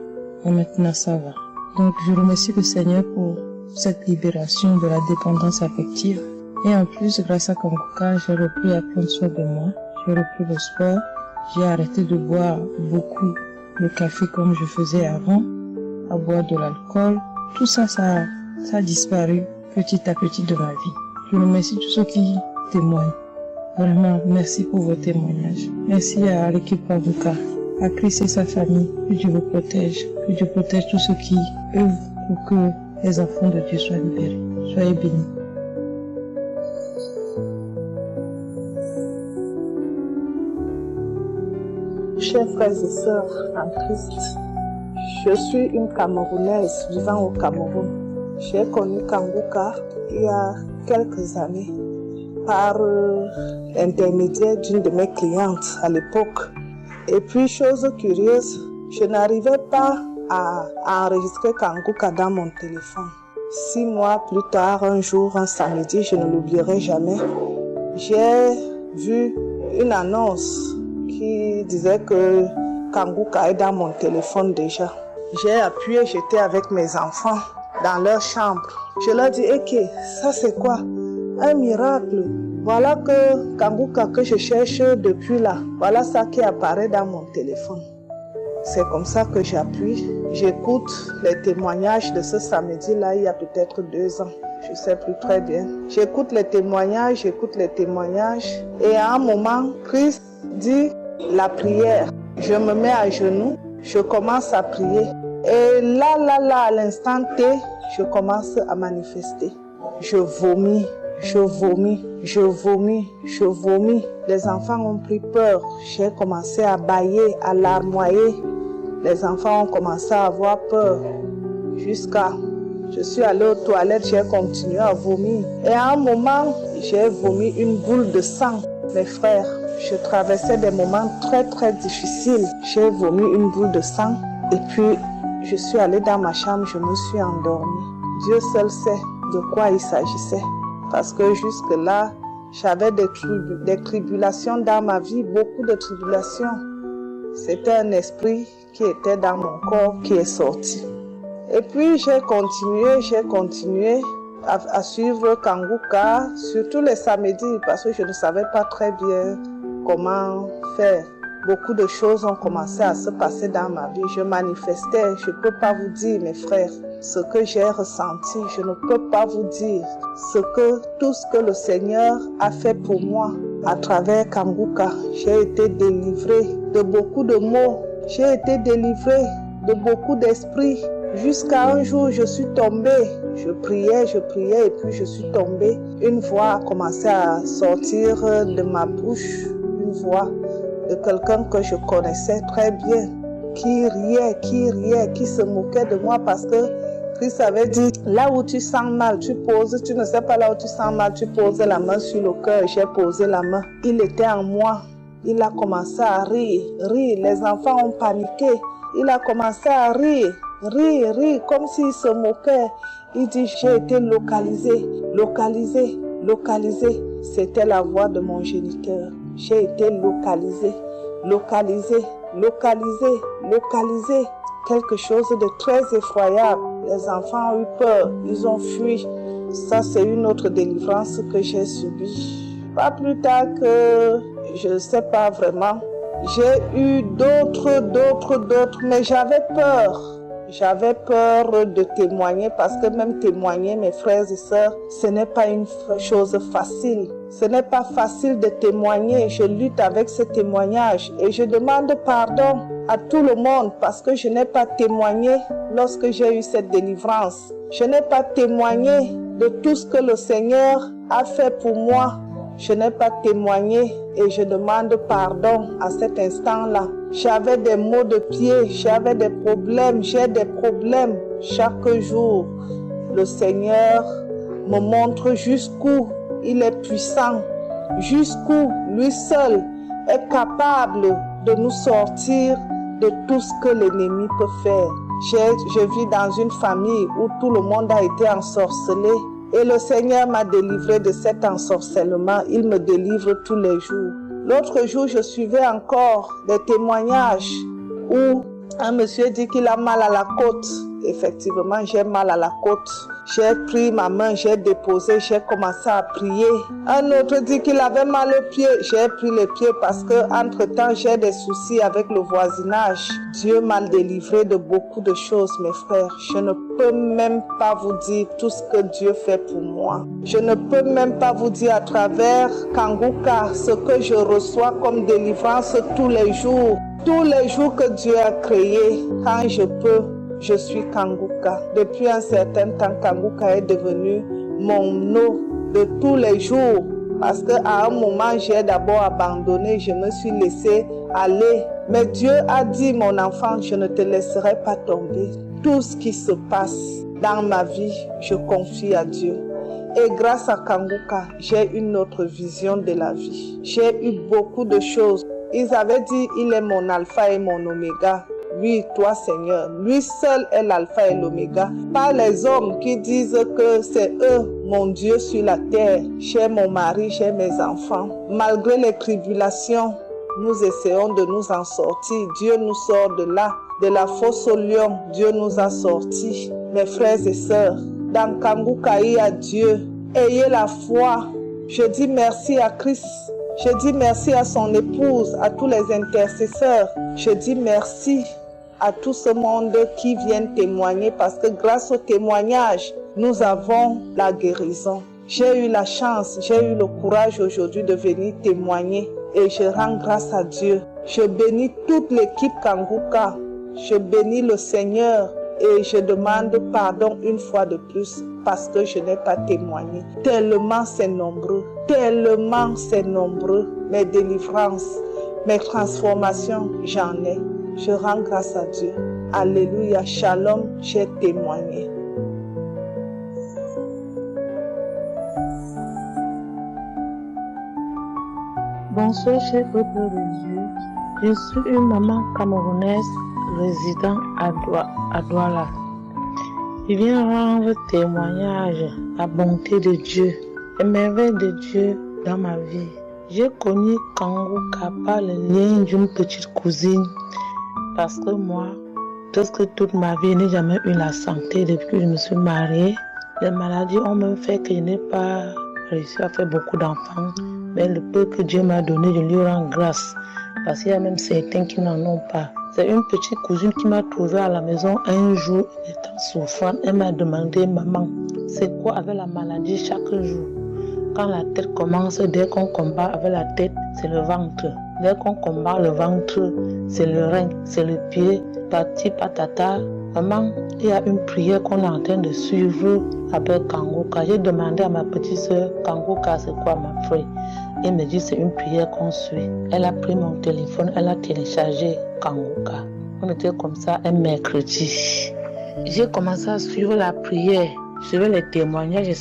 Et maintenant, ça va. Donc, je remercie le Seigneur pour cette libération de la dépendance affective. Et en plus, grâce à Kanguka, j'ai repris à prendre soin de moi. J'ai repris le sport. J'ai arrêté de boire beaucoup le café comme je faisais avant, à boire de l'alcool. Tout ça, ça a disparu petit à petit de ma vie. Je remercie tous ceux qui témoignent. Vraiment, merci pour vos témoignages. Merci à l'équipe Kanguka, à Christ et sa famille. Que Dieu vous protège. Que Dieu protège tous ceux qui œuvrent pour que les enfants de Dieu soient libérés. Soyez bénis. Chers frères et sœurs en Christ, je suis une Camerounaise vivant au Cameroun. J'ai connu Kanguka il y a quelques années par l'intermédiaire d'une de mes clientes à l'époque. Et puis, chose curieuse, je n'arrivais pas à enregistrer Kanguka dans mon téléphone. 6 mois plus tard, un jour, un samedi, je ne l'oublierai jamais, j'ai vu une annonce qui disait que Kanguka est dans mon téléphone déjà. J'ai appuyé, j'étais avec mes enfants dans leur chambre. Je leur dis, ok, ça c'est quoi? Un miracle. Voilà que Kanguka que je cherche depuis là, voilà ça qui apparaît dans mon téléphone. C'est comme ça que j'appuie. J'écoute les témoignages de ce samedi-là, il y a peut-être 2 ans. Je ne sais plus très bien. J'écoute les témoignages. Et à un moment, Christ dit la prière. Je me mets à genoux, je commence à prier. Et là, à l'instant T, je commence à manifester. Je vomis. Les enfants ont pris peur. J'ai commencé à bâiller, à larmoyer. Les enfants ont commencé à avoir peur. Je suis allée aux toilettes, j'ai continué à vomir. Et à un moment, j'ai vomi une boule de sang. Mes frères, je traversais des moments très très difficiles. J'ai vomi une boule de sang. Et puis, je suis allée dans ma chambre, je me suis endormie. Dieu seul sait de quoi il s'agissait. Parce que jusque-là, j'avais des tribulations dans ma vie, beaucoup de tribulations. C'était un esprit qui était dans mon corps, qui est sorti. Et puis j'ai continué à suivre Kanguka, surtout les samedis, parce que je ne savais pas très bien comment faire. Beaucoup de choses ont commencé à se passer dans ma vie. Je manifestais, je ne peux pas vous dire, mes frères, ce que j'ai ressenti. Je ne peux pas vous dire tout ce que le Seigneur a fait pour moi à travers Kanguka. J'ai été délivrée de beaucoup de maux. J'ai été délivrée de beaucoup d'esprits. Jusqu'à un jour, je suis tombée. Je priais et puis je suis tombée. Une voix a commencé à sortir de ma bouche. Une voix de quelqu'un que je connaissais très bien, qui riait, qui se moquait de moi parce que Christ avait dit, là où tu sens mal, tu ne sais pas là où tu sens mal, tu poses la main sur le cœur. J'ai posé la main. Il était en moi. Il a commencé à rire. Les enfants ont paniqué. Il a commencé à rire, comme s'il se moquait. Il dit, j'ai été localisé. C'était la voix de mon géniteur. J'ai été localisé. Quelque chose de très effroyable. Les enfants ont eu peur, ils ont fui. Ça, c'est une autre délivrance que j'ai subie. Pas plus tard que, je ne sais pas vraiment, j'ai eu d'autres, mais j'avais peur. J'avais peur de témoigner parce que même témoigner, mes frères et sœurs, ce n'est pas une chose facile. Ce n'est pas facile de témoigner. Je lutte avec ce témoignage et je demande pardon à tout le monde parce que je n'ai pas témoigné lorsque j'ai eu cette délivrance. Je n'ai pas témoigné de tout ce que le Seigneur a fait pour moi. Je n'ai pas témoigné et je demande pardon à cet instant-là. J'avais des maux de pied, j'avais des problèmes, j'ai des problèmes chaque jour. Le Seigneur me montre jusqu'où il est puissant, jusqu'où lui seul est capable de nous sortir de tout ce que l'ennemi peut faire. Je vis dans une famille où tout le monde a été ensorcelé. Et le Seigneur m'a délivré de cet ensorcellement. Il me délivre tous les jours. L'autre jour, je suivais encore des témoignages où un monsieur dit qu'il a mal à la côte. Effectivement, j'ai mal à la côte. J'ai pris ma main, j'ai déposé, j'ai commencé à prier. Un autre dit qu'il avait mal aux pieds. J'ai pris les pieds parce que entre-temps, j'ai des soucis avec le voisinage. Dieu m'a délivré de beaucoup de choses, mes frères. Je ne peux même pas vous dire tout ce que Dieu fait pour moi. Je ne peux même pas vous dire à travers Kanguka ce que je reçois comme délivrance tous les jours. Tous les jours que Dieu a créé, quand je peux, je suis Kanguka. Depuis un certain temps, Kanguka est devenu mon eau de tous les jours. Parce qu'à un moment, j'ai d'abord abandonné, je me suis laissé aller. Mais Dieu a dit, mon enfant, je ne te laisserai pas tomber. Tout ce qui se passe dans ma vie, je confie à Dieu. Et grâce à Kanguka, j'ai une autre vision de la vie. J'ai eu beaucoup de choses. Ils avaient dit, il est mon alpha et mon oméga. Oui, toi Seigneur, lui seul est l'alpha et l'oméga. Pas les hommes qui disent que c'est eux, mon Dieu sur la terre. J'ai mon mari, j'ai mes enfants. Malgré les tribulations, nous essayons de nous en sortir. Dieu nous sort de là, de la fosse au lion. Dieu nous a sortis. Mes frères et sœurs, dans Kanguka, il y a Dieu. Ayez la foi. Je dis merci à Christ. Je dis merci à son épouse, à tous les intercesseurs. Je dis merci à tout ce monde qui vient témoigner parce que grâce au témoignage, nous avons la guérison. J'ai eu la chance, j'ai eu le courage aujourd'hui de venir témoigner et je rends grâce à Dieu. Je bénis toute l'équipe Kanguka. Je bénis le Seigneur et je demande pardon une fois de plus parce que je n'ai pas témoigné. Tellement c'est nombreux, mes délivrances, mes transformations, j'en ai. Je rends grâce à Dieu. Alléluia, shalom, j'ai témoigné. Bonsoir, cher peuple de Dieu. Je suis une maman camerounaise résidant à Douala. Je viens rendre témoignage à la bonté de Dieu, les merveilles de Dieu dans ma vie. J'ai connu Kanguka par le lien d'une petite cousine parce que moi, presque toute ma vie, je n'ai jamais eu la santé depuis que je me suis mariée. Les maladies ont même fait que je n'ai pas réussi à faire beaucoup d'enfants. Mais le peu que Dieu m'a donné, je lui rends grâce. Parce qu'il y a même certains qui n'en ont pas. C'est une petite cousine qui m'a trouvée à la maison un jour, étant souffrante. Elle m'a demandé, maman, c'est quoi avec la maladie chaque jour? Quand la tête commence, dès qu'on combat avec la tête, c'est le ventre. Dès qu'on combat le ventre, c'est le rein, c'est le pied, pati patata. Maman, il y a une prière qu'on est en train de suivre avec Kanguka. J'ai demandé à ma petite soeur, Kanguka, c'est quoi ma frère? Elle me dit, c'est une prière qu'on suit. Elle a pris mon téléphone, elle a téléchargé Kanguka. On était comme ça un mercredi. J'ai commencé à suivre la prière. Je suivais les témoignages,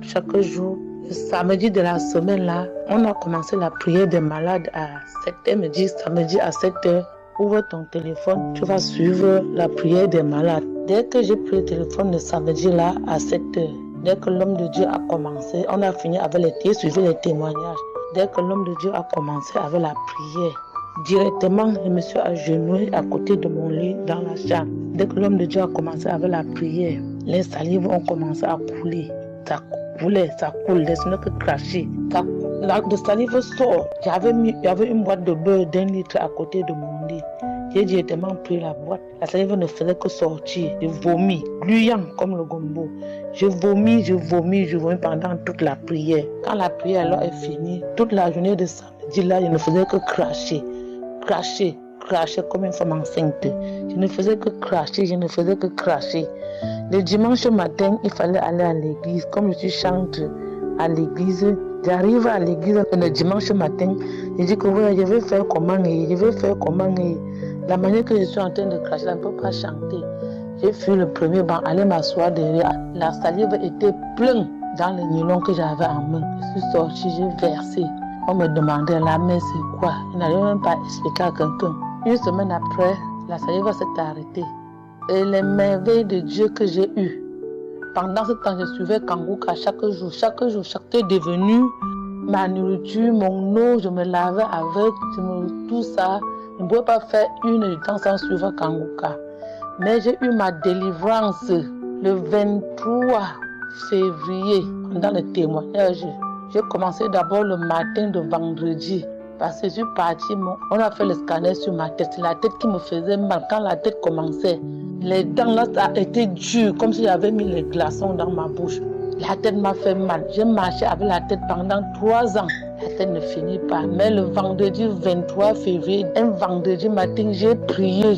chaque jour. Le samedi de la semaine là, on a commencé la prière des malades à 7h. Elle me dit, samedi à 7h, ouvre ton téléphone, tu vas suivre la prière des malades. Dès que j'ai pris le téléphone le samedi là à 7h, dès que l'homme de Dieu a commencé, on a fini avec suivi les témoignages. Dès que l'homme de Dieu a commencé avec la prière, directement, je me suis agenouillée à côté de mon lit dans la chambre. Dès que l'homme de Dieu a commencé avec la prière, les salives ont commencé à couler. Ça coule, laisse-le que cracher. La salive sort. Il y avait une boîte de beurre d'1 litre à côté de mon lit. J'ai directement pris la boîte. La salive ne faisait que sortir. Je vomis, gluant comme le gombo. Je vomis pendant toute la prière. Quand la prière alors est finie, toute la journée de samedi là, je ne faisais que cracher comme une femme enceinte. Je ne faisais que cracher. Le dimanche matin, il fallait aller à l'église. Comme je suis chante à l'église, j'arrive à l'église le dimanche matin. Je dis que voilà, je vais faire comment. La manière que je suis en train de cracher, je ne peux pas chanter. J'ai fait le premier banc, aller m'asseoir derrière. La salive était pleine dans le nylon que j'avais en main. Je suis sortie, j'ai versé. On me demandait la messe c'est quoi. Je n'arrivais même pas à expliquer à quelqu'un. Une semaine après, la salive s'est arrêtée. Et les merveilles de Dieu que j'ai eues. Pendant ce temps, je suivais Kanguka chaque jour. J'étais devenue ma nourriture, mon eau, je me lavais avec, tout ça. Je ne pouvais pas faire une heure de temps sans suivre Kanguka. Mais j'ai eu ma délivrance le 23 février, dans le témoignage. J'ai commencé d'abord le matin de vendredi. Parce que je suis partie, on a fait le scanner sur ma tête. La tête qui me faisait mal. Quand la tête commençait, les dents là, ça a été dur, comme si j'avais mis les glaçons dans ma bouche. La tête m'a fait mal. J'ai marché avec la tête pendant 3 ans. La tête ne finit pas. Mais le vendredi 23 février, un vendredi matin, j'ai prié,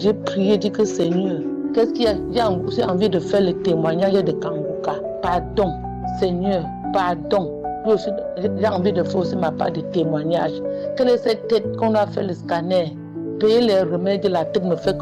dit que Seigneur, qu'est-ce qu'il y a? J'ai envie de faire le témoignage de Kanguka. Pardon, Seigneur, pardon. J'ai envie de faire aussi ma part de témoignage. Quelle est cette tête qu'on a fait le scanner? Payer les remèdes, la tête me fait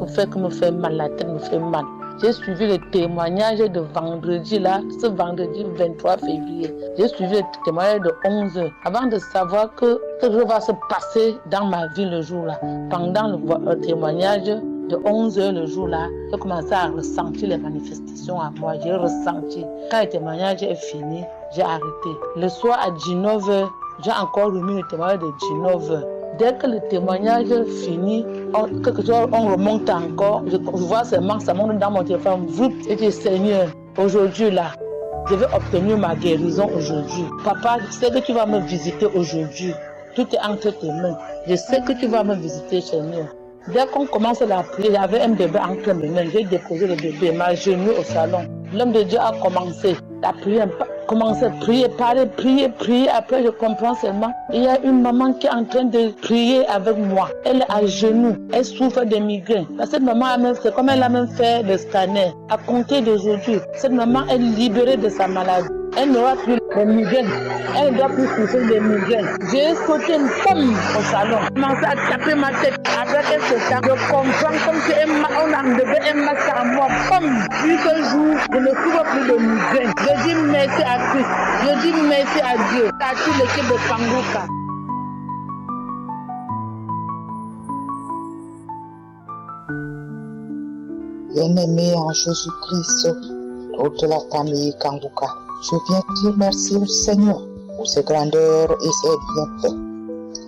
mal, la tête me fait mal. J'ai suivi le témoignage de vendredi là, ce vendredi 23 février. J'ai suivi le témoignage de 11h avant de savoir que quelque chose va se passer dans ma vie le jour là. Pendant le témoignage de 11h le jour là, j'ai commencé à ressentir les manifestations à moi. J'ai ressenti. Quand le témoignage est fini, j'ai arrêté. Le soir à 19h, j'ai encore remis le témoignage de 19h. Dès que le témoignage finit, on remonte encore. Je vois seulement ça monte dans mon téléphone. Et je dis, Seigneur, aujourd'hui là, je vais obtenir ma guérison aujourd'hui. Papa, je sais que tu vas me visiter aujourd'hui. Tout est entre tes mains. Je sais que tu vas me visiter, Seigneur. Dès qu'on commence la prière, j'avais un bébé entre mes mains. J'ai déposé le bébé, ma genou au salon. L'homme de Dieu a commencé la prière. Commencer à prier, parler, prier. Après, je comprends seulement. Il y a une maman qui est en train de prier avec moi. Elle est à genoux. Elle souffre de migraines. Cette maman, c'est comme elle a même fait le scanner. À compter d'aujourd'hui, cette maman est libérée de sa maladie. Elle n'aura plus de migraines. Elle ne doit plus souffrir de migraines. J'ai sauté une pomme au salon. J'ai commencé à taper ma tête. Après quelques temps, je comprends comme si on a enlevé un masque à moi. Pomme. Depuis ce jour, je ne souffre plus de migraines. Je dis merci à Christ. Je dis merci à Dieu. À toute l'équipe de Kanguka. Bien-aimé en Jésus-Christ, toute la famille Kanguka, je viens dire merci au Seigneur pour ses grandeurs et ses bienfaits.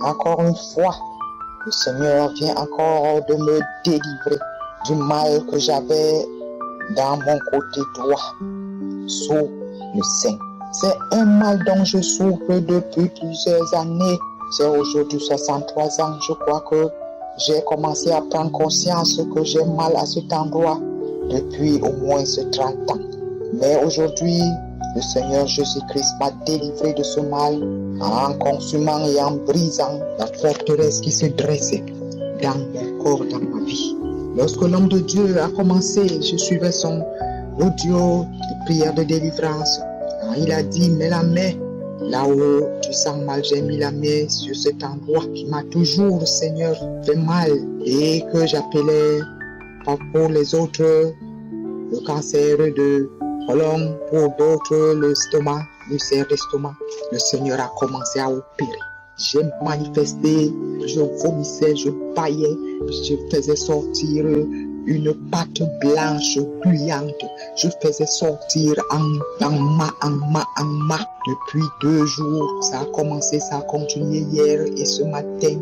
Encore une fois, le Seigneur vient encore de me délivrer du mal que j'avais dans mon côté droit, sous le sein. C'est un mal dont je souffre depuis plusieurs années. C'est aujourd'hui 63 ans, je crois que j'ai commencé à prendre conscience que j'ai mal à cet endroit depuis au moins 30 ans. Mais aujourd'hui, le Seigneur Jésus-Christ m'a délivré de ce mal en consumant et en brisant la forteresse qui se dressait dans mon corps, dans ma vie. Lorsque l'homme de Dieu a commencé, je suivais son audio de prière de délivrance. Il a dit, mets la main là où tu sens mal. J'ai mis la main sur cet endroit qui m'a toujours, Seigneur, fait mal et que j'appelais pour les autres le cancer de colon, pour d'autres le stomac, l'ulcère d'estomac. Le Seigneur a commencé à opérer. J'ai manifesté, je vomissais, je baillais, je faisais sortir une pâte blanche bruyante. Je faisais sortir en ma. Depuis 2 jours, ça a commencé, ça a continué hier et ce matin.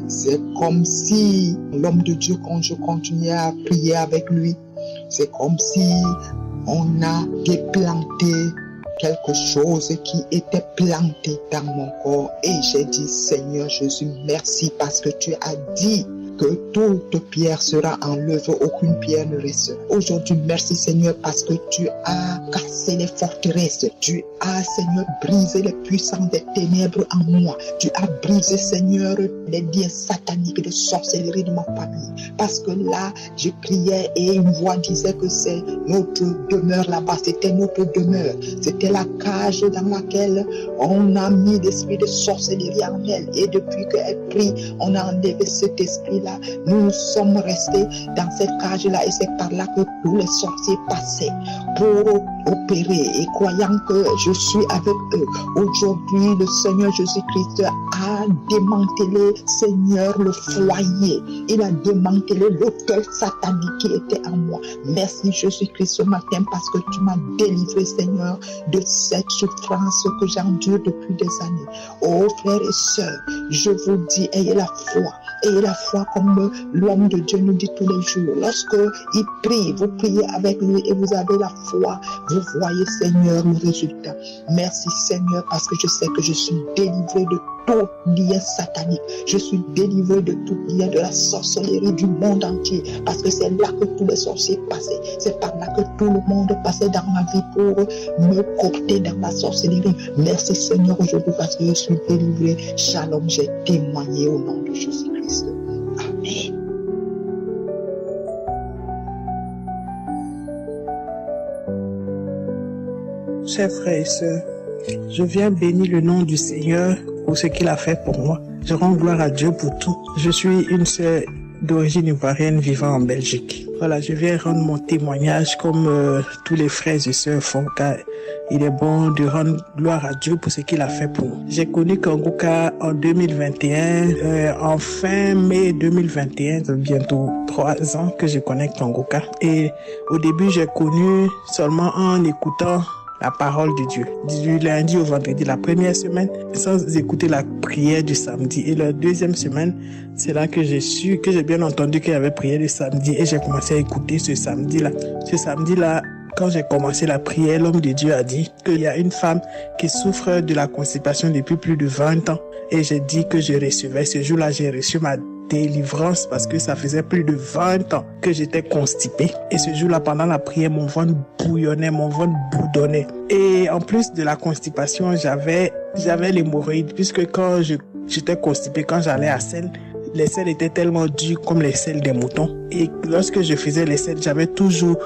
C'est comme si l'homme de Dieu, quand je continuais à prier avec lui, c'est comme si on a déplanté quelque chose qui était planté dans mon corps. Et j'ai dit, Seigneur Jésus, merci parce que tu as dit que toute pierre sera enlevée, aucune pierre ne restera. Aujourd'hui, merci Seigneur parce que tu as cassé les forteresses. Tu as, Seigneur, brisé les puissants des ténèbres en moi. Tu as brisé, Seigneur, les liens sataniques de sorcellerie de ma famille. Parce que là, je priais et une voix disait que c'est notre demeure là-bas. C'était notre demeure. C'était la cage dans laquelle on a mis l'esprit de sorcellerie en elle. Et depuis qu'elle prie, on a enlevé cet esprit-là. Nous sommes restés dans cette cage-là et c'est par là que tous les sorciers passaient pour opéré et croyant que je suis avec eux. Aujourd'hui, le Seigneur Jésus-Christ a démantelé, Seigneur, le foyer. Il a démantelé l'autel satanique qui était en moi. Merci Jésus-Christ ce matin parce que tu m'as délivré, Seigneur, de cette souffrance que j'endure depuis des années. Oh frères et sœurs, je vous dis, ayez la foi. Ayez la foi comme l'homme de Dieu nous dit tous les jours. Lorsque il prie, vous priez avec lui et vous avez la foi, vous voyez, Seigneur, le résultat. Merci, Seigneur, parce que je sais que je suis délivré de tout lien satanique. Je suis délivré de tout lien de la sorcellerie du monde entier. Parce que c'est là que tous les sorciers passaient. C'est par là que tout le monde passait dans ma vie pour me coopter dans la sorcellerie. Merci, Seigneur, aujourd'hui, parce que je suis délivré. Shalom, j'ai témoigné au nom de Jésus-Christ. Amen. Chers frères et sœurs, je viens bénir le nom du Seigneur pour ce qu'il a fait pour moi. Je rends gloire à Dieu pour tout. Je suis une sœur d'origine ivoirienne vivant en Belgique. Voilà, je viens rendre mon témoignage comme tous les frères et sœurs font, car il est bon de rendre gloire à Dieu pour ce qu'il a fait pour nous. J'ai connu Kanguka en 2021, en fin mai 2021, c'est bientôt 3 ans que je connais Kanguka. Et au début, j'ai connu seulement en écoutant la parole de Dieu. Du lundi au vendredi, la première semaine, sans écouter la prière du samedi. Et la deuxième semaine, c'est là que j'ai su, que j'ai bien entendu qu'il y avait prière le samedi. Et j'ai commencé à écouter ce samedi-là. Ce samedi-là, quand j'ai commencé la prière, l'homme de Dieu a dit qu'il y a une femme qui souffre de la constipation depuis plus de 20 ans. Et j'ai dit que je recevais. Ce jour-là, j'ai reçu ma délivrance parce que ça faisait plus de 20 ans que j'étais constipé. Et ce jour-là, pendant la prière, mon ventre bouillonnait, mon ventre boudonnait. Et en plus de la constipation, j'avais l'hémorroïde puisque quand j'étais constipé, quand j'allais à selle, les selles étaient tellement dures comme les selles des moutons. Et lorsque je faisais les selles, j'avais toujours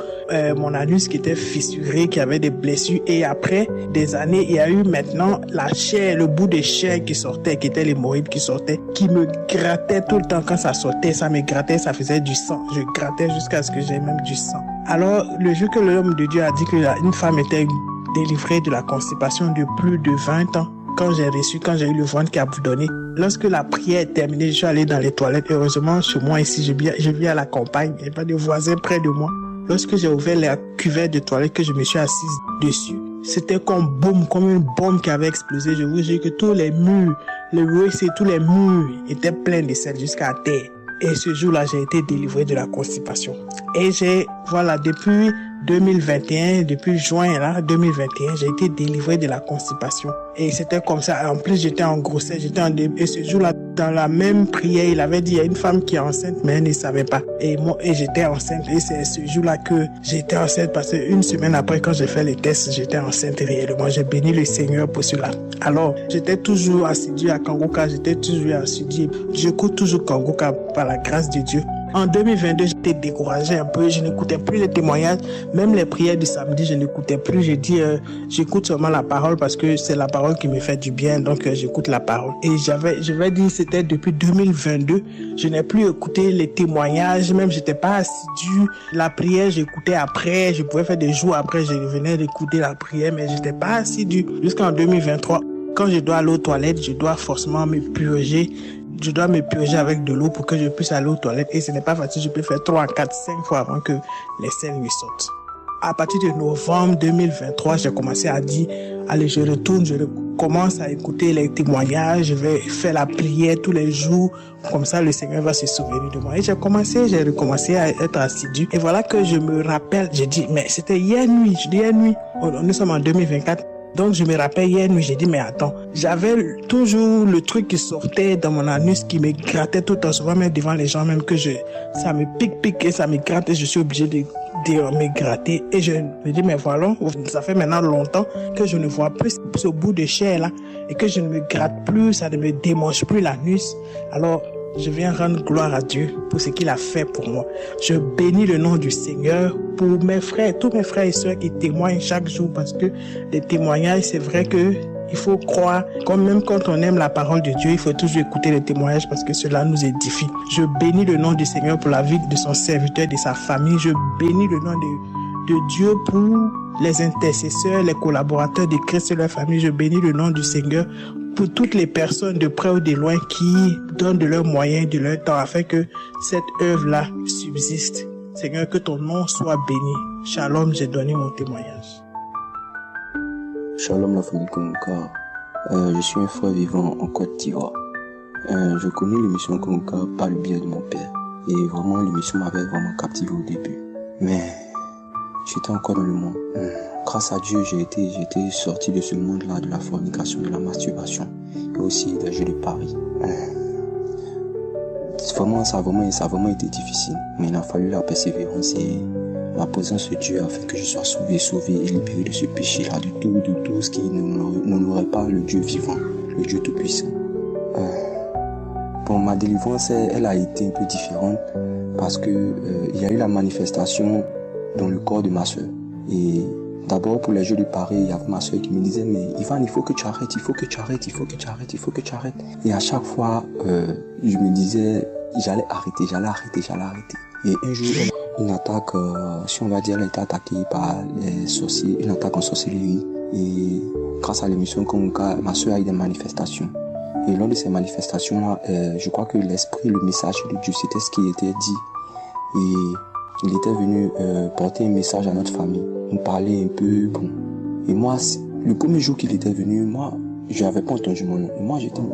mon anus qui était fissuré, qui avait des blessures. Et après des années, il y a eu maintenant la chair, le bout de chair qui sortait, qui était l'hémorroïde qui sortait, qui me grattait tout le temps. Quand ça sortait, ça me grattait, ça faisait du sang. Je grattais jusqu'à ce que j'ai même du sang. Alors, le jour que l'homme de Dieu a dit qu'une femme était délivrée de la constipation de plus de 20 ans, quand j'ai eu le ventre qui a boudonné, lorsque la prière est terminée, je suis allé dans les toilettes. Heureusement, chez moi ici, je vis à la campagne, il n'y a pas de voisins près de moi. Lorsque j'ai ouvert la cuvette de toilette, que je me suis assise dessus, c'était comme une bombe qui avait explosé. Je vous dis que tous les murs, tous les murs étaient pleins de sel jusqu'à terre. Et ce jour-là, j'ai été délivré de la constipation. Et depuis 2021, depuis juin 2021, j'ai été délivré de la constipation. Et c'était comme ça. En plus, j'étais en grossesse, et ce jour-là, dans la même prière, il avait dit, il y a une femme qui est enceinte, mais elle ne savait pas. Et j'étais enceinte. Et c'est ce jour-là que j'étais enceinte parce qu'une semaine après, quand j'ai fait les tests, j'étais enceinte réellement. J'ai béni le Seigneur pour cela. Alors, j'étais toujours assidu à Kanguka, j'écoute toujours Kanguka par la grâce de Dieu. En 2022, j'étais découragé un peu, je n'écoutais plus les témoignages, même les prières du samedi, je n'écoutais plus. J'ai dit, j'écoute seulement la parole parce que c'est la parole qui me fait du bien, donc j'écoute la parole. Et je vais dire, c'était depuis 2022, je n'ai plus écouté les témoignages, même j'étais pas assidu. La prière, j'écoutais après, je pouvais faire des jours après, je venais d'écouter la prière, mais j'étais pas assidu. Jusqu'en 2023, quand je dois aller aux toilettes, je dois forcément me purger. Je dois me purger avec de l'eau pour que je puisse aller aux toilettes. Et ce n'est pas facile, je peux faire 3, 4, 5 fois avant que les selles me sortent. À partir de novembre 2023, j'ai commencé à dire, allez, je commence à écouter les témoignages, je vais faire la prière tous les jours. Comme ça, le Seigneur va se souvenir de moi. Et j'ai recommencé à être assidu. Et voilà que je me rappelle, j'ai dit, mais c'était hier nuit. Je dis hier nuit. Nous sommes en 2024. Donc, je me rappelle hier nuit, j'ai dit, mais attends, j'avais toujours le truc qui sortait dans mon anus, qui me grattait tout le temps, souvent même devant les gens, même que ça me pique et ça me gratte et je suis obligé de me gratter. Et je me dis, mais voilà, ça fait maintenant longtemps que je ne vois plus ce bout de chair là et que je ne me gratte plus, ça ne me démange plus l'anus. Alors, je viens rendre gloire à Dieu pour ce qu'il a fait pour moi. Je bénis le nom du Seigneur pour mes frères, tous mes frères et sœurs qui témoignent chaque jour parce que les témoignages, c'est vrai que il faut croire, même quand on aime la parole de Dieu, il faut toujours écouter les témoignages parce que cela nous édifie. Je bénis le nom du Seigneur pour la vie de son serviteur, de sa famille. Je bénis le nom de Dieu pour les intercesseurs, les collaborateurs de Christ et leur famille. Je bénis le nom du Seigneur pour toutes les personnes de près ou de loin qui donnent de leurs moyens, de leur temps afin que cette œuvre-là subsiste. Seigneur, que ton nom soit béni. Shalom, j'ai donné mon témoignage. Shalom la famille Kongoka. Je suis un frère vivant en Côte d'Ivoire. Je connais l'émission Kongoka par le biais de mon père. Et vraiment, l'émission m'avait vraiment captivé au début. Mais j'étais encore dans le monde. Grâce à Dieu, j'ai été sorti de ce monde-là, de la fornication, de la masturbation. Et aussi des jeux de paris. Vraiment, ça a vraiment été difficile. Mais il a fallu la persévérance et la présence de Dieu afin que je sois sauvé et libéré de ce péché-là, de tout ce qui n'honorait pas le Dieu vivant, le Dieu tout-puissant. Bon, ma délivrance, elle a été un peu différente parce que il y a eu la manifestation dans le corps de ma soeur. Et d'abord, pour les jeux de paris, il y avait ma soeur qui me disait, mais Ivan, il faut que tu arrêtes, il faut que tu arrêtes. Et à chaque fois, je me disais, j'allais arrêter. Et un jour, une attaque, si on va dire, elle a été attaquée par les sorciers, une attaque en sorcellerie. Et grâce à l'émission Kongoka, ma soeur a eu des manifestations. Et lors de ces manifestations-là, je crois que l'esprit, le message de Dieu, c'était ce qui était dit. Et il était venu porter un message à notre famille, nous parler un peu, bon. Et moi, le premier jour qu'il était venu, moi, je n'avais pas entendu mon nom. Et moi, j'étais dit,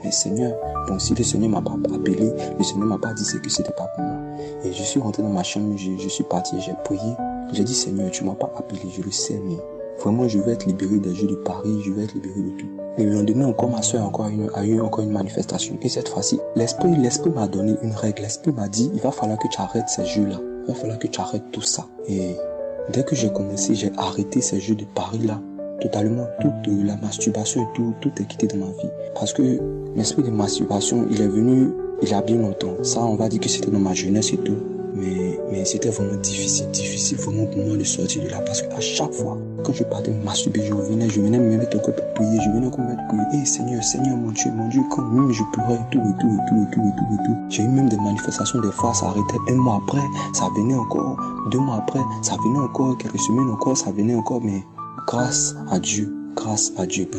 mais Seigneur, donc si le Seigneur m'a pas appelé, le Seigneur m'a pas dit, c'est que c'était pas pour moi. Et je suis rentré dans ma chambre, je suis parti, j'ai prié. J'ai dit, Seigneur, tu m'as pas appelé, je le sais, mais vraiment, je vais être libéré des jeux de paris, je vais être libéré de tout. Et le lendemain, encore, ma soeur a eu encore une manifestation. Et cette fois-ci, l'esprit m'a donné une règle. L'esprit m'a dit, il va falloir que tu arrêtes ces jeux-là. Il va falloir que tu arrêtes tout ça. Et dès que j'ai commencé, j'ai arrêté ces jeux de paris-là. Totalement, toute la masturbation et tout est quitté dans ma vie. Parce que l'esprit de masturbation, il est venu, il y a bien longtemps. Ça, on va dire que c'était dans ma jeunesse et tout. Mais c'était vraiment difficile vraiment pour moi de sortir de là. Parce qu'à chaque fois, quand je partais me masturber, je venais me mettre encore pour prier, Hey Seigneur, mon Dieu, quand même je pleurais et tout. J'ai eu même des manifestations, des fois ça arrêtait un mois après, ça venait encore, 2 mois après, ça venait encore, quelques semaines encore, ça venait encore, mais grâce à Dieu, par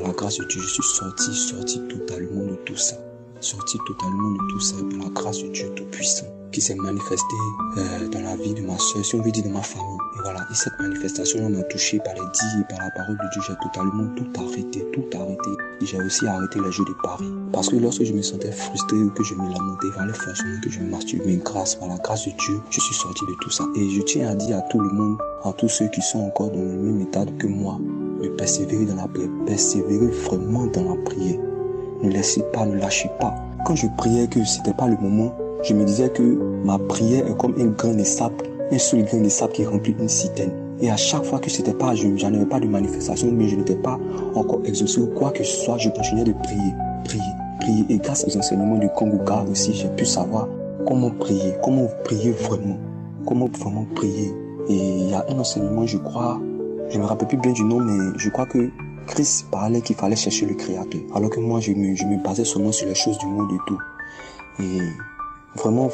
la grâce de Dieu, je suis sorti totalement de tout ça. Par la grâce de Dieu tout-puissant, qui s'est manifesté dans la vie de ma soeur, si on veut dire de ma famille. Et voilà, et cette manifestation m'a touché par les dires, par la parole de Dieu. J'ai totalement tout arrêté. Et j'ai aussi arrêté les jeux de paris. Parce que lorsque je me sentais frustré ou que je me lamentais, il fallait forcément que je me masturbe. Mais par la grâce de Dieu, je suis sorti de tout ça. Et je tiens à dire à tout le monde, à tous ceux qui sont encore dans le même état que moi, de persévérer dans la prière, persévérer vraiment dans la prière. Ne laissez pas, ne lâchez pas. Quand je priais que c'était pas le moment, je me disais que ma prière est comme un grain de sable, un seul grain de sable qui remplit une citerne. Et à chaque fois que c'était pas, j'en avais pas de manifestation, mais je n'étais pas encore exaucé ou quoi que ce soit, je continuais de prier. Et grâce aux enseignements du Kongoka aussi, j'ai pu savoir comment prier vraiment, comment vraiment prier. Et il y a un enseignement, je crois, je me rappelle plus bien du nom, mais je crois que Christ parlait qu'il fallait chercher le Créateur. Alors que moi, je me basais seulement sur les choses du monde et tout. Et vraiment,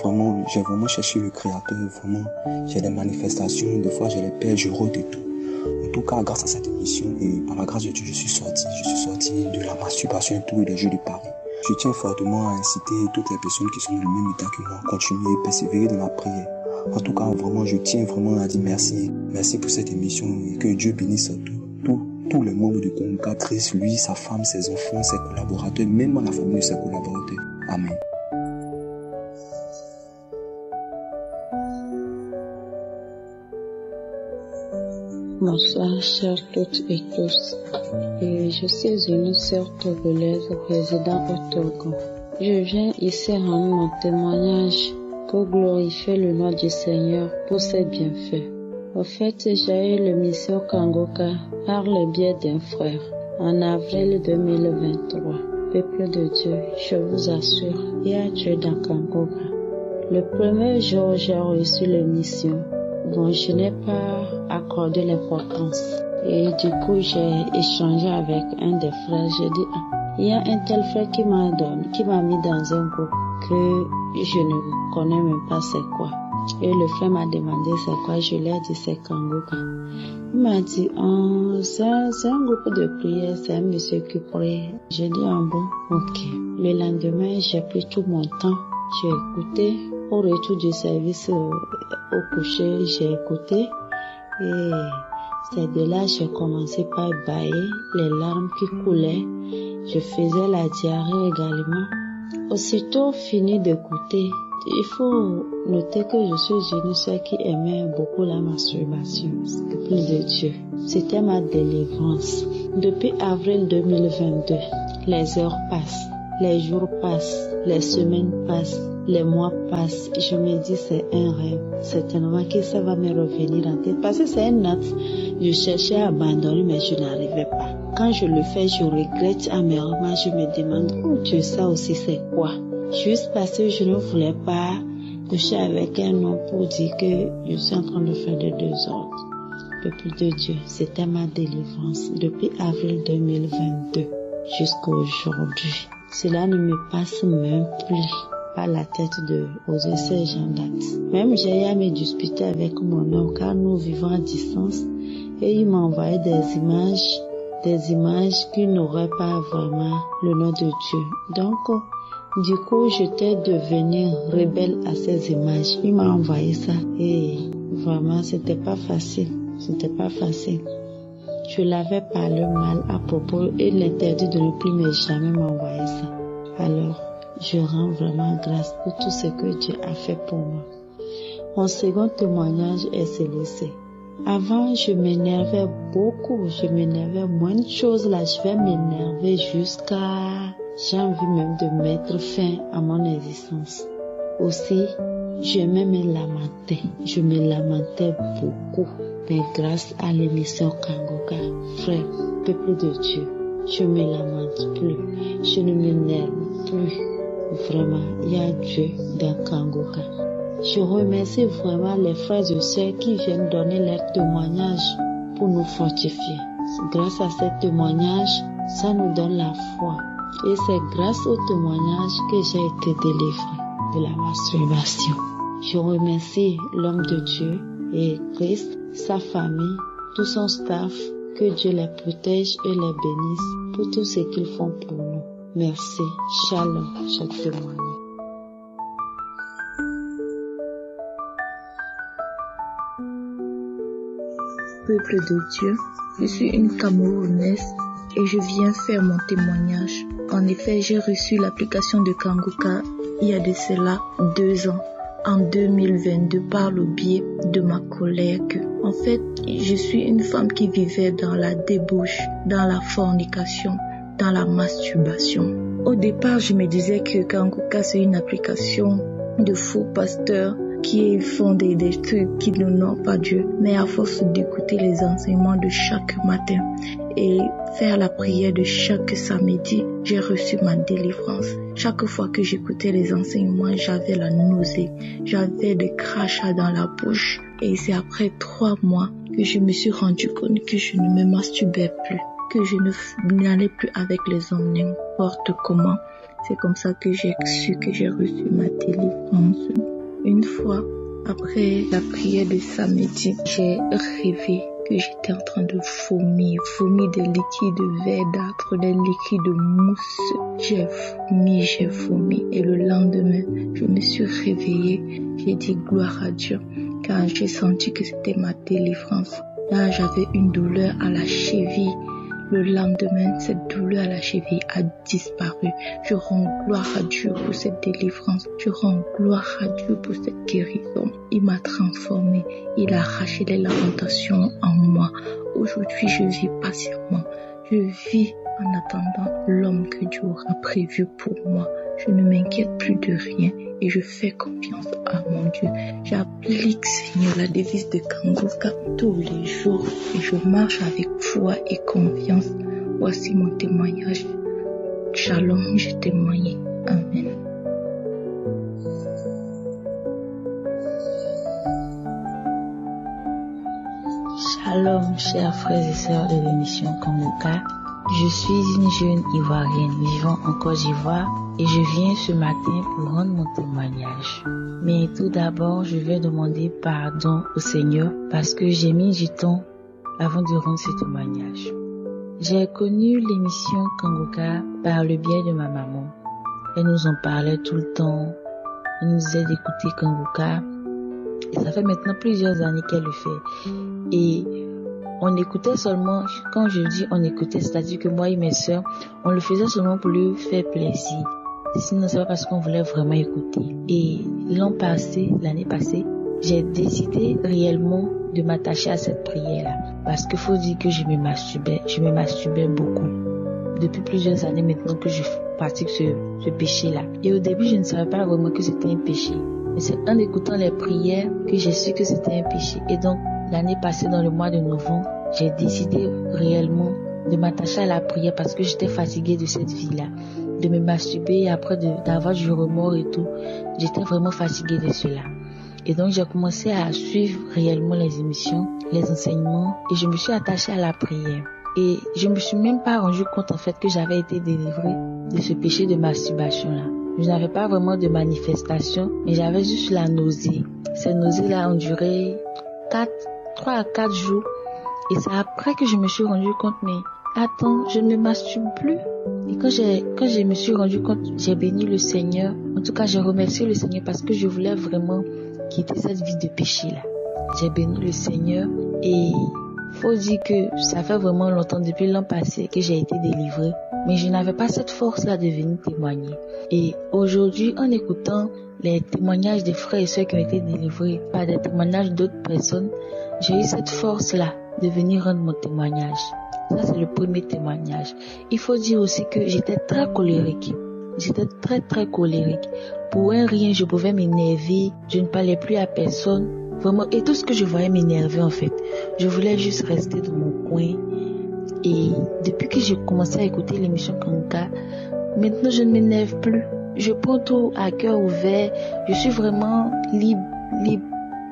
j'ai vraiment cherché le Créateur. Vraiment, j'ai des manifestations. Des fois, j'ai les pères, je rôde et tout. En tout cas, grâce à cette émission et par la grâce de Dieu, je suis sorti de la masturbation et tout et des jeux de paris. Je tiens fortement à inciter toutes les personnes qui sont dans le même état que moi à continuer et persévérer dans la prière. En tout cas, vraiment, je tiens vraiment à dire merci. Merci pour cette émission et que Dieu bénisse tous les membres du Kongoka, Christ, lui, sa femme, ses enfants, ses collaborateurs, même la famille de ses collaborateurs. Amen. Bonsoir, chers toutes et tous. Et je suis une sœur togolaise résidant au Togo. Je viens ici rendre mon témoignage pour glorifier le nom du Seigneur pour ses bienfaits. Au fait, j'ai eu l'émission Kongoka par le biais d'un frère en avril 2023. Peuple de Dieu, je vous assure, il y a Dieu dans Kongoka. Le premier jour, j'ai reçu l'émission. Bon, je n'ai pas accordé l'importance. Et du coup, j'ai échangé avec un des frères. J'ai dit, il y a un tel frère qui m'a mis dans un groupe que je ne connais même pas c'est quoi. Et le frère m'a demandé c'est quoi, je lui ai dit c'est Kanguka. Il m'a dit, c'est un groupe de prière, c'est un monsieur qui prie. J'ai dit, bon, ok. Le lendemain, j'ai pris tout mon temps, j'ai écouté. Au retour du service au coucher, j'ai écouté. Et c'est de là que j'ai commencé par bailler, les larmes qui coulaient. Je faisais la diarrhée également. Aussitôt fini d'écouter, il faut noter que je suis une soeur qui aimait beaucoup la masturbation. Le plus de Dieu. C'était ma délivrance. Depuis avril 2022, les heures passent, les jours passent, les semaines passent, les mois passent. Je me dis c'est un rêve. Certainement que ça va me revenir en tête. Parce que c'est un acte. Je cherchais à abandonner mais je n'arrivais pas. Quand je le fais, je regrette amèrement. Je me demande, oh Dieu, ça aussi c'est quoi? Juste parce que je ne voulais pas coucher avec un homme pour dire que je suis en train de faire de désordre. Peuple de Dieu, c'était ma délivrance depuis avril 2022 jusqu'à aujourd'hui. Cela ne me passe même plus par la tête de oser ces gens d'actes. Même j'ai eu à me disputer avec mon homme car nous vivons à distance et il m'a envoyé des images qui n'auraient pas vraiment le nom de Dieu. Donc, du coup, j'étais devenue rebelle à ces images. Il m'a envoyé ça et vraiment, c'était pas facile. Je l'avais parlé mal à propos et l'interdit de ne plus mais jamais m'envoyer ça. Alors, je rends vraiment grâce pour tout ce que Dieu a fait pour moi. Mon second témoignage est celui-ci. Avant, je m'énervais beaucoup. Je m'énervais moins de choses. Là, je vais m'énerver jusqu'à... J'ai envie même de mettre fin à mon existence. Aussi, j'aimais me lamenter. Je me lamentais beaucoup. Mais grâce à l'émission Kanguka, frère, peuple de Dieu, je me lamente plus. Je ne m'énerve plus. Vraiment, il y a Dieu dans Kanguka. Je remercie vraiment les frères et sœurs qui viennent donner leur témoignage pour nous fortifier. Grâce à ces témoignages, ça nous donne la foi. Et c'est grâce au témoignage que j'ai été délivrée de la masturbation. Je remercie l'homme de Dieu et Christ, sa famille, tout son staff. Que Dieu les protège et les bénisse pour tout ce qu'ils font pour nous. Merci. Shalom, je témoigne. Peuple de Dieu, je suis une Camerounaise et je viens faire mon témoignage. En effet, j'ai reçu l'application de Kanguka il y a de cela 2 ans, en 2022, par le biais de ma collègue. En fait, je suis une femme qui vivait dans la débauche, dans la fornication, dans la masturbation. Au départ, je me disais que Kanguka, c'est une application de faux pasteurs qui font des trucs qui n'honorent pas Dieu. Mais à force d'écouter les enseignements de chaque matin et faire la prière de chaque samedi, j'ai reçu ma délivrance. Chaque fois que j'écoutais les enseignements, j'avais la nausée, j'avais des crachats dans la bouche. Et c'est après 3 mois que je me suis rendu compte que je ne me masturbais plus, que je n'allais plus avec les hommes n'importe comment. C'est comme ça que j'ai su que j'ai reçu ma délivrance. Une fois, après la prière de samedi, j'ai rêvé que j'étais en train de vomir des liquides verdâtres, des liquides mousse. J'ai vomi. Et le lendemain, je me suis réveillée. J'ai dit gloire à Dieu, car j'ai senti que c'était ma délivrance. Là, j'avais une douleur à la cheville. Le lendemain, cette douleur à la cheville a disparu. Je rends gloire à Dieu pour cette délivrance. Je rends gloire à Dieu pour cette guérison. Il m'a transformée. Il a arraché les lamentations en moi. Aujourd'hui, je vis patiemment. Je vis en attendant l'homme que Dieu aura prévu pour moi. Je ne m'inquiète plus de rien et je fais confiance à mon Dieu. J'applique, Seigneur, la devise de Kanguka tous les jours et je marche avec foi et confiance. Voici mon témoignage. Shalom, je témoigne. Amen. Shalom, chers frères et sœurs de l'émission Kanguka. Je suis une jeune Ivoirienne vivant en Côte d'Ivoire et je viens ce matin pour rendre mon témoignage. Mais tout d'abord, je vais demander pardon au Seigneur parce que j'ai mis du temps avant de rendre ce témoignage. J'ai connu l'émission Kanguka par le biais de ma maman. Elle nous en parlait tout le temps. Elle nous disait d'écouter Kanguka. Et ça fait maintenant plusieurs années qu'elle le fait. Et on écoutait seulement, quand je dis on écoutait, c'est-à-dire que moi et mes sœurs, on le faisait seulement pour lui faire plaisir. Sinon, c'est pas parce qu'on voulait vraiment écouter. Et l'année passée, j'ai décidé réellement de m'attacher à cette prière-là. Parce qu'il faut dire que je me masturbais beaucoup. Depuis plusieurs années maintenant que je pratique ce péché-là. Et au début, je ne savais pas vraiment que c'était un péché. Mais c'est en écoutant les prières que j'ai su que c'était un péché. Et donc, l'année passée, dans le mois de novembre, j'ai décidé réellement de m'attacher à la prière parce que j'étais fatiguée de cette vie-là. De me masturber après d'avoir du remords et tout. J'étais vraiment fatiguée de cela. Et donc, j'ai commencé à suivre réellement les émissions, les enseignements, et je me suis attachée à la prière. Et je me suis même pas rendu compte en fait que j'avais été délivrée de ce péché de masturbation-là. Je n'avais pas vraiment de manifestation, mais j'avais juste la nausée. Ces nausées-là ont duré 3 à 4 jours. Et c'est après que je me suis rendu compte, mais attends, je ne me masturbe plus. Et quand je me suis rendu compte, j'ai béni le Seigneur. En tout cas, j'ai remercié le Seigneur parce que je voulais vraiment quitter cette vie de péché-là. J'ai béni le Seigneur et faut dire que ça fait vraiment longtemps, depuis l'an passé, que j'ai été délivrée. Mais je n'avais pas cette force-là de venir témoigner. Et aujourd'hui, en écoutant les témoignages des frères et sœurs qui ont été délivrés par des témoignages d'autres personnes, j'ai eu cette force-là de venir rendre mon témoignage. Ça, c'est le premier témoignage. Il faut dire aussi que j'étais très colérique. J'étais très, très colérique. Pour un rien, je pouvais m'énerver. Je ne parlais plus à personne. Vraiment, et tout ce que je voyais m'énerver en fait. Je voulais juste rester dans mon coin. Et depuis que j'ai commencé à écouter l'émission Kanguka, maintenant je ne m'énerve plus. Je prends tout à cœur ouvert. Je suis vraiment libre.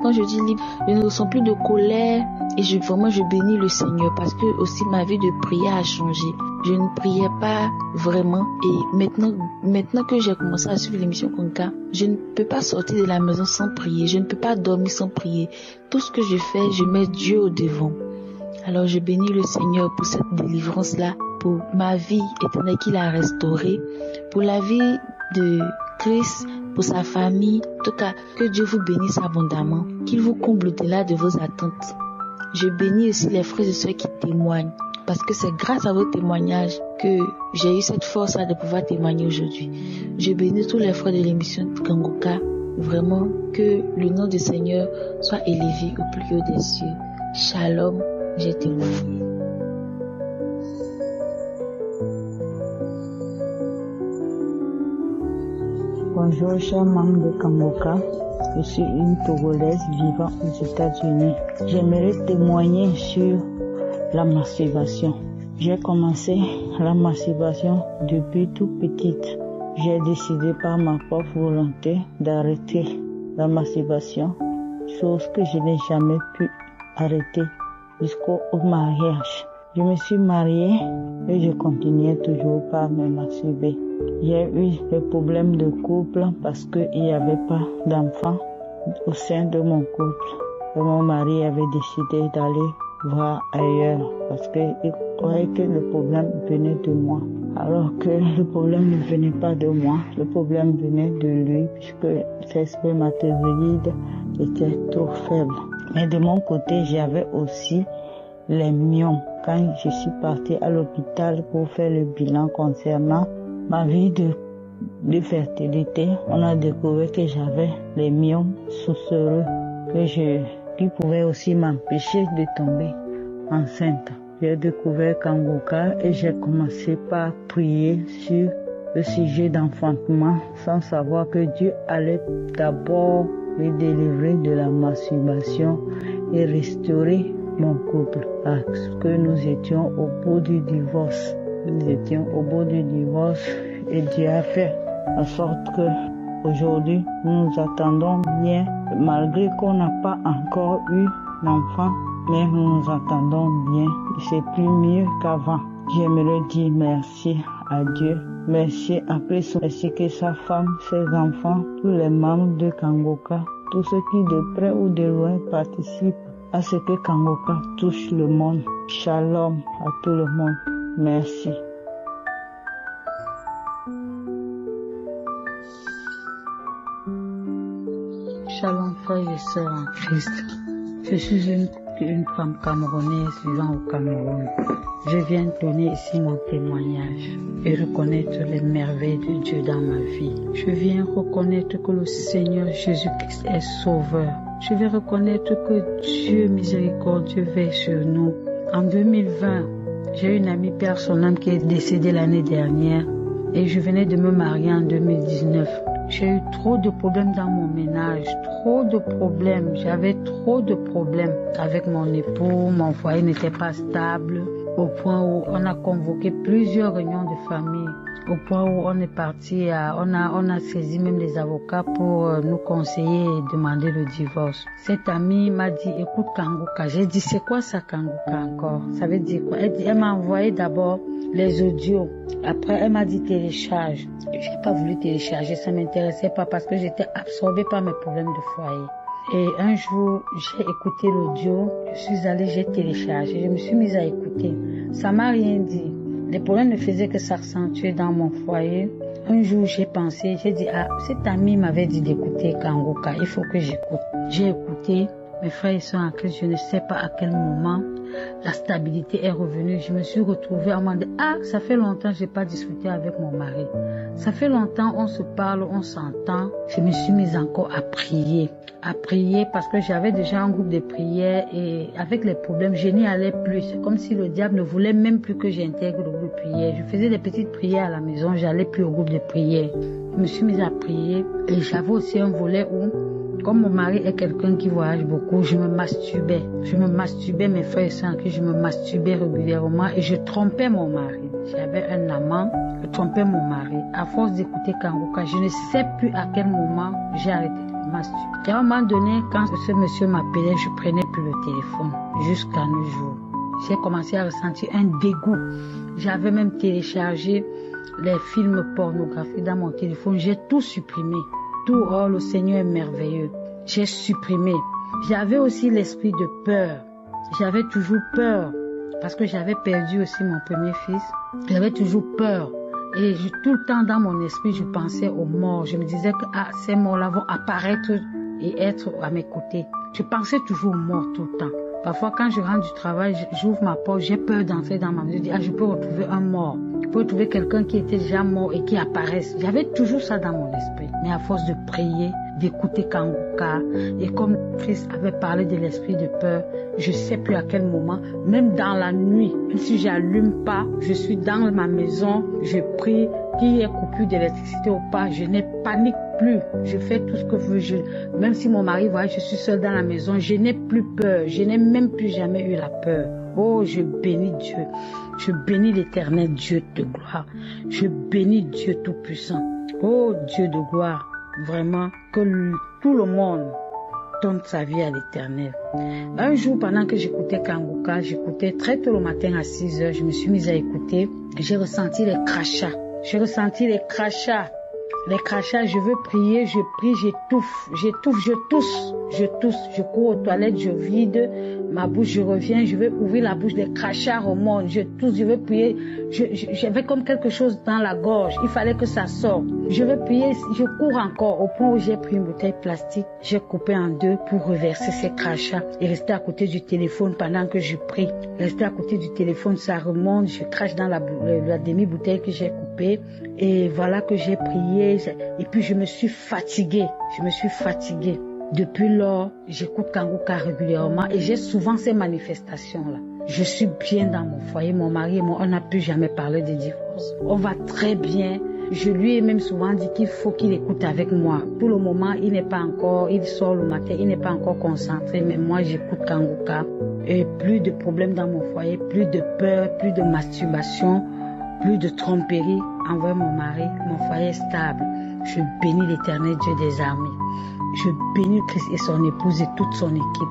Quand je dis libre, je ne ressens plus de colère. Et je bénis le Seigneur parce que aussi ma vie de prière a changé. Je ne priais pas vraiment. Et maintenant que j'ai commencé à suivre l'émission Kanguka, je ne peux pas sortir de la maison sans prier. Je ne peux pas dormir sans prier. Tout ce que je fais, je mets Dieu au devant. Alors je bénis le Seigneur pour cette délivrance-là, pour ma vie éternelle qu'il a restaurée, pour la vie de Christ, pour sa famille. En tout cas, que Dieu vous bénisse abondamment, qu'il vous comble au-delà de vos attentes. Je bénis aussi les frères et sœurs qui témoignent, parce que c'est grâce à vos témoignages que j'ai eu cette force-là de pouvoir témoigner aujourd'hui. Je bénis tous les frères de l'émission Kanguka, vraiment que le nom du Seigneur soit élevé au plus haut des cieux. Shalom, j'ai témoigné. Bonjour, chers membres de Kanguka. Je suis une Togolaise vivant aux États-Unis. J'aimerais témoigner sur la masturbation. J'ai commencé la masturbation depuis toute petite. J'ai décidé par ma propre volonté d'arrêter la masturbation, chose que je n'ai jamais pu arrêter jusqu'au mariage. Je me suis mariée et je continuais toujours par me masturber. J'ai eu des problèmes de couple parce qu'il n'y avait pas d'enfants au sein de mon couple. Et mon mari avait décidé d'aller voir ailleurs parce qu'il croyait que le problème venait de moi. Alors que le problème ne venait pas de moi, le problème venait de lui puisque ses spermatozoïdes étaient trop faibles. Mais de mon côté, j'avais aussi les myomes. Quand je suis partie à l'hôpital pour faire le bilan concernant ma vie de fertilité, on a découvert que j'avais les myomes susurreux qui pouvaient aussi m'empêcher de tomber enceinte. J'ai découvert Kanguka et j'ai commencé par prier sur le sujet d'enfantement sans savoir que Dieu allait d'abord me délivrer de la masturbation et restaurer mon couple parce que nous étions au bout du divorce. Nous étions au bout du divorce et Dieu a fait en sorte que aujourd'hui nous nous attendons bien malgré qu'on n'a pas encore eu d'enfant, mais nous nous attendons bien. C'est plus mieux qu'avant. J'aimerais dire merci à Dieu. Merci à Christ, ainsi que sa femme, ses enfants, tous les membres de Kangoka, tous ceux qui de près ou de loin participent à ce que Kangoka touche le monde. Shalom à tout le monde. Merci. Shalom frères et sœurs en Christ. Je suis une femme camerounaise vivant au Cameroun. Je viens donner ici mon témoignage et reconnaître les merveilles de Dieu dans ma vie. Je viens reconnaître que le Seigneur Jésus-Christ est sauveur. Je vais reconnaître que Dieu miséricordieux veille sur nous. En 2020, j'ai une amie père son âme qui est décédée l'année dernière et je venais de me marier en 2019. J'ai eu trop de problèmes dans mon ménage, trop de problèmes. J'avais trop de problèmes avec mon époux, mon foyer n'était pas stable, au point où on a convoqué plusieurs réunions de famille, au point où on est parti, on a saisi même les avocats pour nous conseiller et demander le divorce. Cette amie m'a dit, écoute Kangoka. J'ai dit, c'est quoi ça Kangoka encore? Ça veut dire quoi? Elle m'a envoyé d'abord les audios. Après, elle m'a dit télécharge. J'ai pas voulu télécharger, ça m'intéressait pas parce que j'étais absorbée par mes problèmes de foyer. Et un jour, j'ai écouté l'audio, je suis allée, j'ai téléchargé, je me suis mise à écouter. Ça m'a rien dit. Les problèmes ne faisaient que s'accentuer dans mon foyer. Un jour, j'ai pensé, j'ai dit, cette amie m'avait dit d'écouter Kangoka, il faut que j'écoute. J'ai écouté, mes frères et sœurs en Christ, je ne sais pas à quel moment la stabilité est revenue. Je me suis retrouvée à me dire, ça fait longtemps que j'ai pas discuté avec mon mari. Ça fait longtemps, on se parle, on s'entend. Je me suis mise encore à prier parce que j'avais déjà un groupe de prière et avec les problèmes, je n'y allais plus. C'est comme si le diable ne voulait même plus que j'intègre le groupe de prière. Je faisais des petites prières à la maison, j'allais plus au groupe de prière. Je me suis mise à prier et j'avais aussi un volet où, comme mon mari est quelqu'un qui voyage beaucoup, je me masturbais. Mes frères et sœurs, je me masturbais régulièrement et je trompais mon mari. J'avais un amant, je trompais mon mari. À force d'écouter Kangoka, je ne sais plus à quel moment j'ai arrêté de me masturber. Et à un moment donné, quand ce monsieur m'appelait, je prenais plus le téléphone jusqu'à nos jours. J'ai commencé à ressentir un dégoût. J'avais même téléchargé les films pornographiques dans mon téléphone. J'ai tout supprimé. Tout, oh, le Seigneur est merveilleux. J'ai supprimé. J'avais aussi l'esprit de peur. J'avais toujours peur parce que j'avais perdu aussi mon premier fils. J'avais toujours peur. Et tout le temps dans mon esprit, je pensais aux morts. Je me disais que ces morts-là vont apparaître et être à mes côtés. Je pensais toujours aux morts tout le temps. Parfois, quand je rentre du travail, j'ouvre ma porte, j'ai peur d'entrer dans ma maison. Je dis, je peux retrouver un mort. Je peux retrouver quelqu'un qui était déjà mort et qui apparaisse. J'avais toujours ça dans mon esprit. Mais à force de prier, d'écouter Kangoka, et comme Christ avait parlé de l'esprit de peur, je sais plus à quel moment, même dans la nuit, même si j'allume pas, je suis dans ma maison, je prie, qu'il y ait coupure d'électricité ou pas, je n'ai panique plus, je fais tout ce que je veux, même si mon mari voit, je suis seule dans la maison, je n'ai plus peur, je n'ai même plus jamais eu la peur. Oh, je bénis Dieu, je bénis l'Éternel Dieu de gloire, je bénis Dieu Tout-Puissant. Oh, Dieu de gloire, vraiment, que tout le monde donne sa vie à l'Éternel. Un jour, pendant que j'écoutais Kangoka, j'écoutais très tôt le matin à 6 heures, je me suis mise à écouter, j'ai ressenti les crachats. Les crachats, je veux prier, je prie, je tousse, je cours aux toilettes, je vide ma bouche, je reviens, je veux ouvrir la bouche, les crachats remontent, je tousse, je veux prier, j'avais comme quelque chose dans la gorge, il fallait que ça sorte. Je veux prier, je cours encore, au point où j'ai pris une bouteille plastique, j'ai coupé en deux pour reverser ces crachats et rester à côté du téléphone pendant que je prie. Rester à côté du téléphone, ça remonte, je crache dans la demi-bouteille que j'ai coupée et voilà que j'ai prié. Et puis je me suis fatiguée. Depuis lors, j'écoute Kangoka régulièrement et j'ai souvent ces manifestations-là. Je suis bien dans mon foyer, mon mari et moi, on n'a plus jamais parlé de divorce. On va très bien. Je lui ai même souvent dit qu'il faut qu'il écoute avec moi. Pour le moment, il sort le matin, il n'est pas encore concentré, mais moi j'écoute Kangoka. Et plus de problèmes dans mon foyer, plus de peur, plus de masturbation, plus de tromperie envers mon mari. Mon foyer est stable. Je bénis l'Éternel Dieu des armées. Je bénis Christ et son épouse et toute son équipe.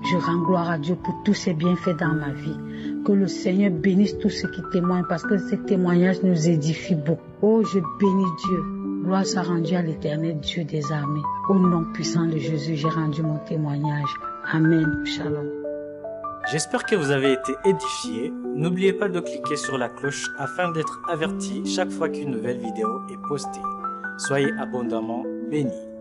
Je rends gloire à Dieu pour tous ses bienfaits dans ma vie. Que le Seigneur bénisse tous ceux qui témoignent parce que ces témoignages nous édifient beaucoup. Oh, je bénis Dieu. Gloire soit rendue à l'Éternel, Dieu des armées. Au nom puissant de Jésus, j'ai rendu mon témoignage. Amen. Shalom. J'espère que vous avez été édifiés. N'oubliez pas de cliquer sur la cloche afin d'être averti chaque fois qu'une nouvelle vidéo est postée. Soyez abondamment bénis.